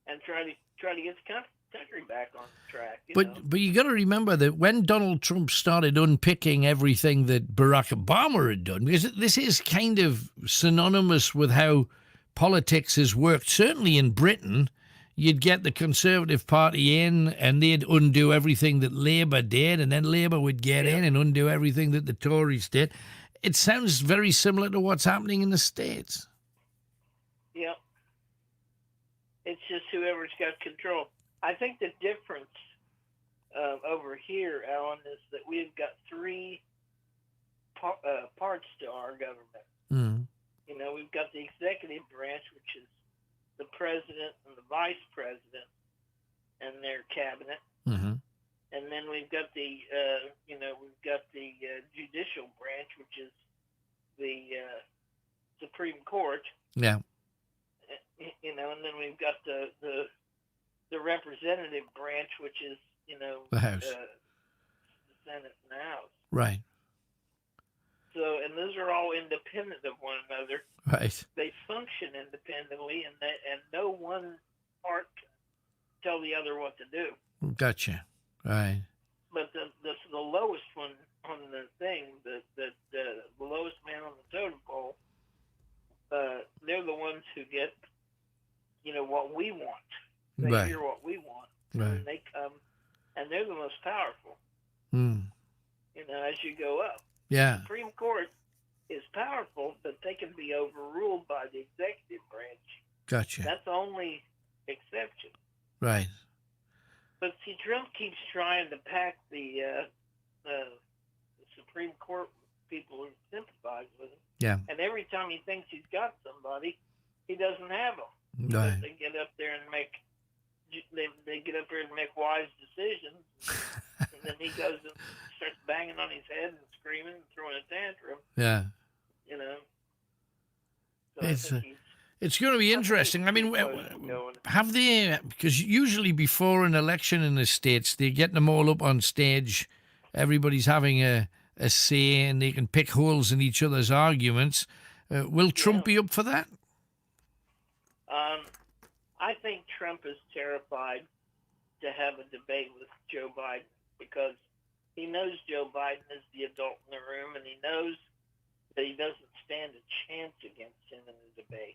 And try to get the country back on track. But you got to remember that when Donald Trump started unpicking everything that Barack Obama had done, because this is kind of synonymous with how politics has worked. Certainly in Britain, you'd get the Conservative Party in, and they'd undo everything that Labour did, and then Labour would get in and undo everything that the Tories did. It sounds very similar to what's happening in the States. Yeah. It's just whoever's got control. I think the difference over here, Alan, is that we've got three parts to our government. We've got the executive branch, which is the president and the vice president and their cabinet. And then we've got the judicial branch, which is the Supreme Court. Yeah. And then we've got the representative branch, which is, the House, the Senate and the House. Right. So, and those are all independent of one another. Right. They function independently, and no one part can tell the other what to do. Gotcha. Right. But the lowest one on the thing, the lowest man on the totem pole, they're the ones who get, what we want. They hear what we want. Right. And they come, and they're the most powerful. As you go up. Yeah. The Supreme Court is powerful, but they can be overruled by the executive branch. Gotcha. That's the only exception. Right. But see, Trump keeps trying to pack the Supreme Court with people who sympathize with him. Yeah. And every time he thinks he's got somebody, he doesn't have them. Right. They get up there and make wise decisions, and then he goes and starts banging on his head and screaming and throwing a tantrum. Yeah. You know. So I It's think he's it's going to be interesting. I mean, have they? Because usually before an election in the States, they're getting them all up on stage. Everybody's having a say, and they can pick holes in each other's arguments. Will Trump be up for that? I think Trump is terrified to have a debate with Joe Biden because he knows Joe Biden is the adult in the room, and he knows that he doesn't stand a chance against him in the debate.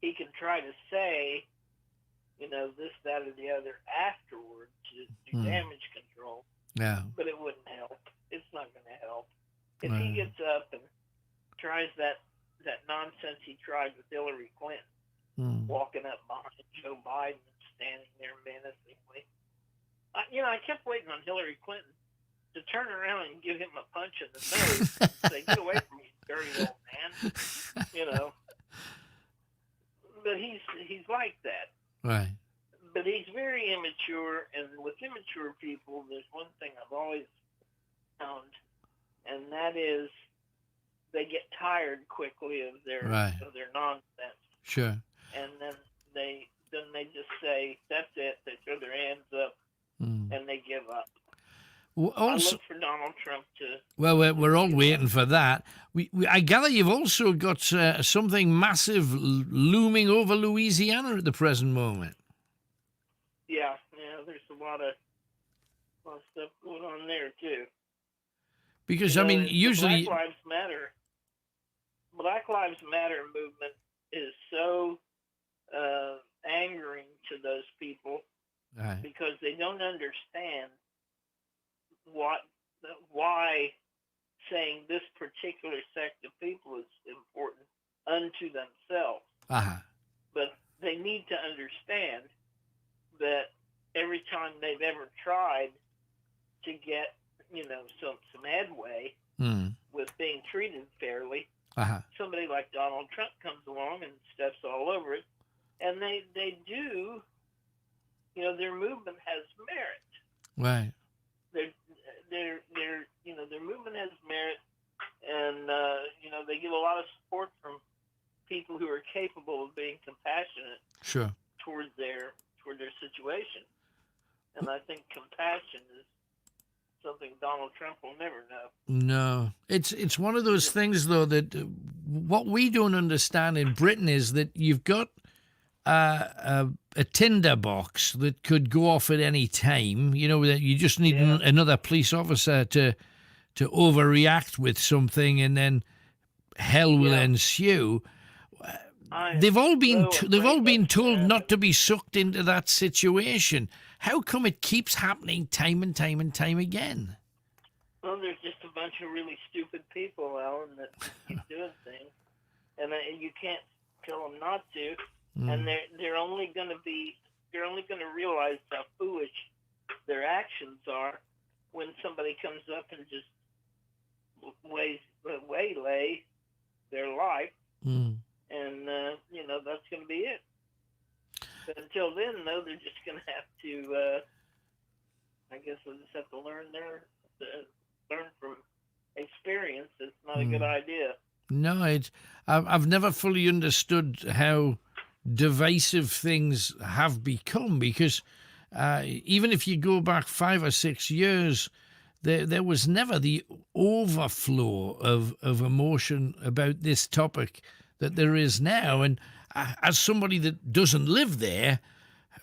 He can try to say, this, that, or the other afterward to do damage control. Yeah. But it wouldn't help. It's not going to help. If he gets up and tries that nonsense he tried with Hillary Clinton, walking up behind Joe Biden and standing there menacingly. I kept waiting on Hillary Clinton to turn around and give him a punch in the nose and say, get away from me, dirty old man. But he's like that. Right. But he's very immature, and with immature people, there's one thing I've always found, and that is they get tired quickly of their nonsense. Sure. And then they just say, that's it. They throw their hands up and they give up. Well, also, I look for Donald Trump to... Well, we're all waiting for that. I gather you've also got something massive looming over Louisiana at the present moment. Yeah, there's a lot of stuff going on there, too. Because, I mean, usually... Black Lives Matter movement is so angering to those people because they don't understand why saying this particular sect of people is important unto themselves. But they need to understand that every time they've ever tried to get, some headway with being treated fairly, somebody like Donald Trump comes along and steps all over it, and they do, their movement has merit. Right. Their movement has merit, and they get a lot of support from people who are capable of being compassionate. Sure. Toward their situation, and I think compassion is something Donald Trump will never know. No, it's one of those things though that what we don't understand in Britain is that you've got a tinderbox that could go off at any time. That you just need another police officer to overreact with something, and then hell will ensue. They've all been told not to be sucked into that situation. How come it keeps happening time and time and time again? Well, there's just a bunch of really stupid people, Alan, that keep doing things, and you can't tell them not to. And they're only going to realize how foolish their actions are when somebody comes up and just waylay their life. And, that's going to be it. But until then, though, they're just going to have to, I guess they'll just have to learn from experience. It's not a good idea. No, I've never fully understood how divisive things have become, because even if you go back 5 or 6 years, there was never the overflow of emotion about this topic that there is now. And as somebody that doesn't live there,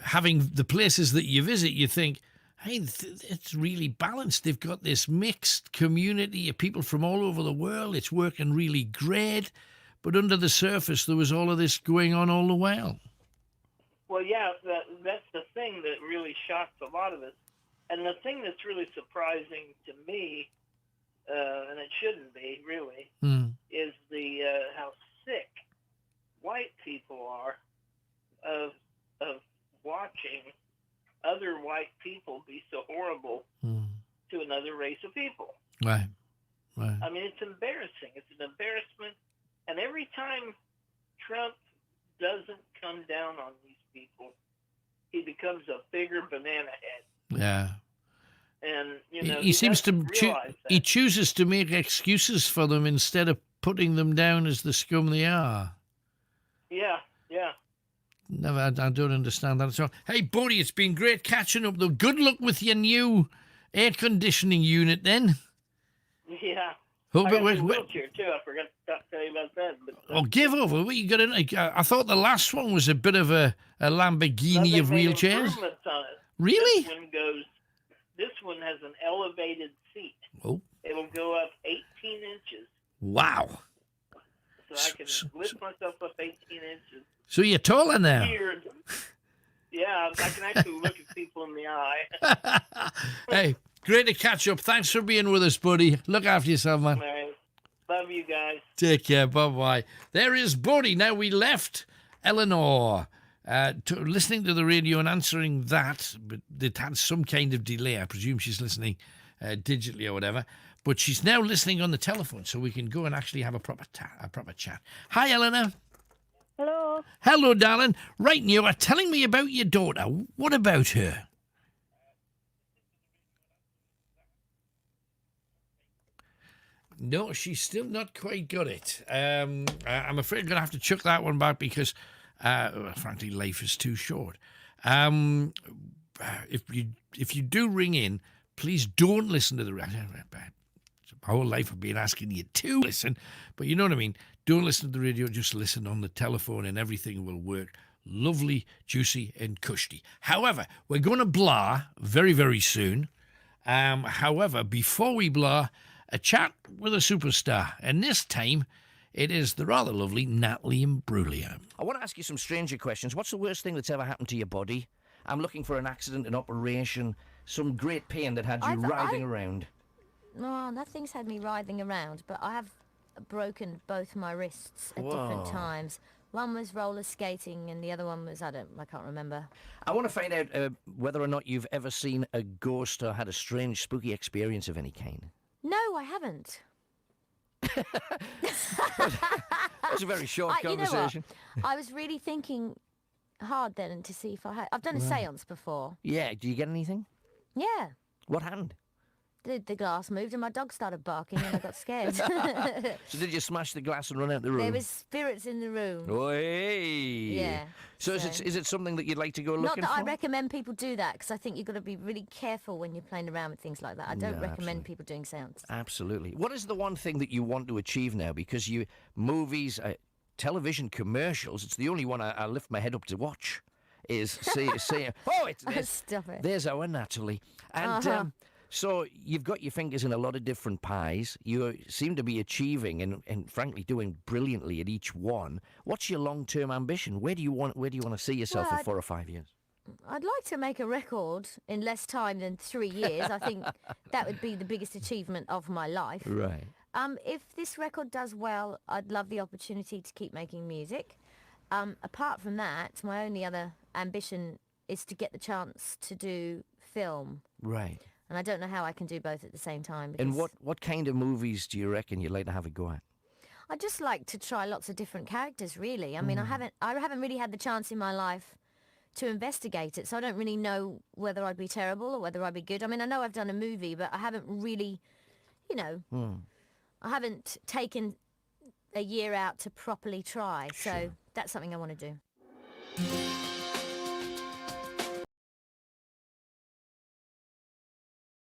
having the places that you visit, you think, hey, it's really balanced. They've got this mixed community of people from all over the world. It's working really great. But under the surface, there was all of this going on all the while. Well, yeah, that's the thing that really shocks a lot of us. And the thing that's really surprising to me, and it shouldn't be, really, is how sick white people are of watching other white people be so horrible to another race of people. Right. I mean, it's embarrassing. It's an embarrassment. And every time Trump doesn't come down on these people, he becomes a bigger banana head. Yeah. And he seems to realize that. he chooses to make excuses for them instead of putting them down as the scum they are. Yeah. Never, I don't understand that at all. Hey, buddy, it's been great catching up, though. Good luck with your new air conditioning unit, then. Yeah. Hope I it got a works. new wheelchair too. I forgot to tell you about that. But, Oh, give over. What you got in? I thought the last one was a bit of a Lamborghini of made wheelchairs. improvements on it. Really? This one has an elevated seat. Oh. It'll go up 18 inches. Wow. So I can lift myself up 18 inches. So you're taller now. Weird. Yeah, I can actually look at people in the eye. Hey, great to catch up. Thanks for being with us, buddy. Look after yourself, man. All right. Love you guys. Take care. Bye-bye. There is Buddy. Now, we left Eleanor listening to the radio and answering that, but it had some kind of delay. I presume she's listening digitally or whatever. But she's now listening on the telephone, so we can go and actually have a proper chat. Hi, Eleanor. Hello. Hello, darling. Right, you are telling me about your daughter. What about her? No, she's still not quite got it. I'm afraid I'm going to have to chuck that one back because, frankly, life is too short. If you do ring in, please don't listen to the radio. My whole life I've been asking you to listen, but you know what I mean. Don't listen to the radio, just listen on the telephone and everything will work. Lovely, juicy and cushy. However, we're going to blah very, very soon. However, before we blah, a chat with a superstar. And this time, it is the rather lovely Natalie Imbruglia. I want to ask you some stranger questions. What's the worst thing that's ever happened to your body? I'm looking for an accident, an operation, some great pain that had you writhing around. No, nothing's had me writhing around, but I have broken both my wrists at different times. One was roller skating and the other one was, I can't remember. I want to find out whether or not you've ever seen a ghost or had a strange, spooky experience of any kind. No, I haven't. That's a very short conversation. You know what? I was really thinking hard then to see if I had. I've done a seance before. Yeah, do you get anything? Yeah. What happened? The glass moved and my dog started barking and I got scared. So did you smash the glass and run out the room? There was spirits in the room. Oh, hey! Yeah. So is it something that you'd like to go looking for? Not that I recommend people do that, because I think you've got to be really careful when you're playing around with things like that. I don't recommend people doing seance. Absolutely. What is the one thing that you want to achieve now? Because movies, television commercials, it's the only one I lift my head up to watch, is see Stop it. There's our Natalie. And so you've got your fingers in a lot of different pies. You seem to be achieving and frankly doing brilliantly at each one. What's your long-term ambition? Where do you want to see yourself in 4 or 5 years? I'd like to make a record in less time than 3 years. I think that would be the biggest achievement of my life. Right. If this record does well, I'd love the opportunity to keep making music. Apart from that, my only other ambition is to get the chance to do film. Right. And I don't know how I can do both at the same time. And what kind of movies do you reckon you'd like to have a go at? I just like to try lots of different characters, really. I mean, I haven't really had the chance in my life to investigate it, so I don't really know whether I'd be terrible or whether I'd be good. I mean, I know I've done a movie, but I haven't really, I haven't taken a year out to properly try. So that's something I want to do.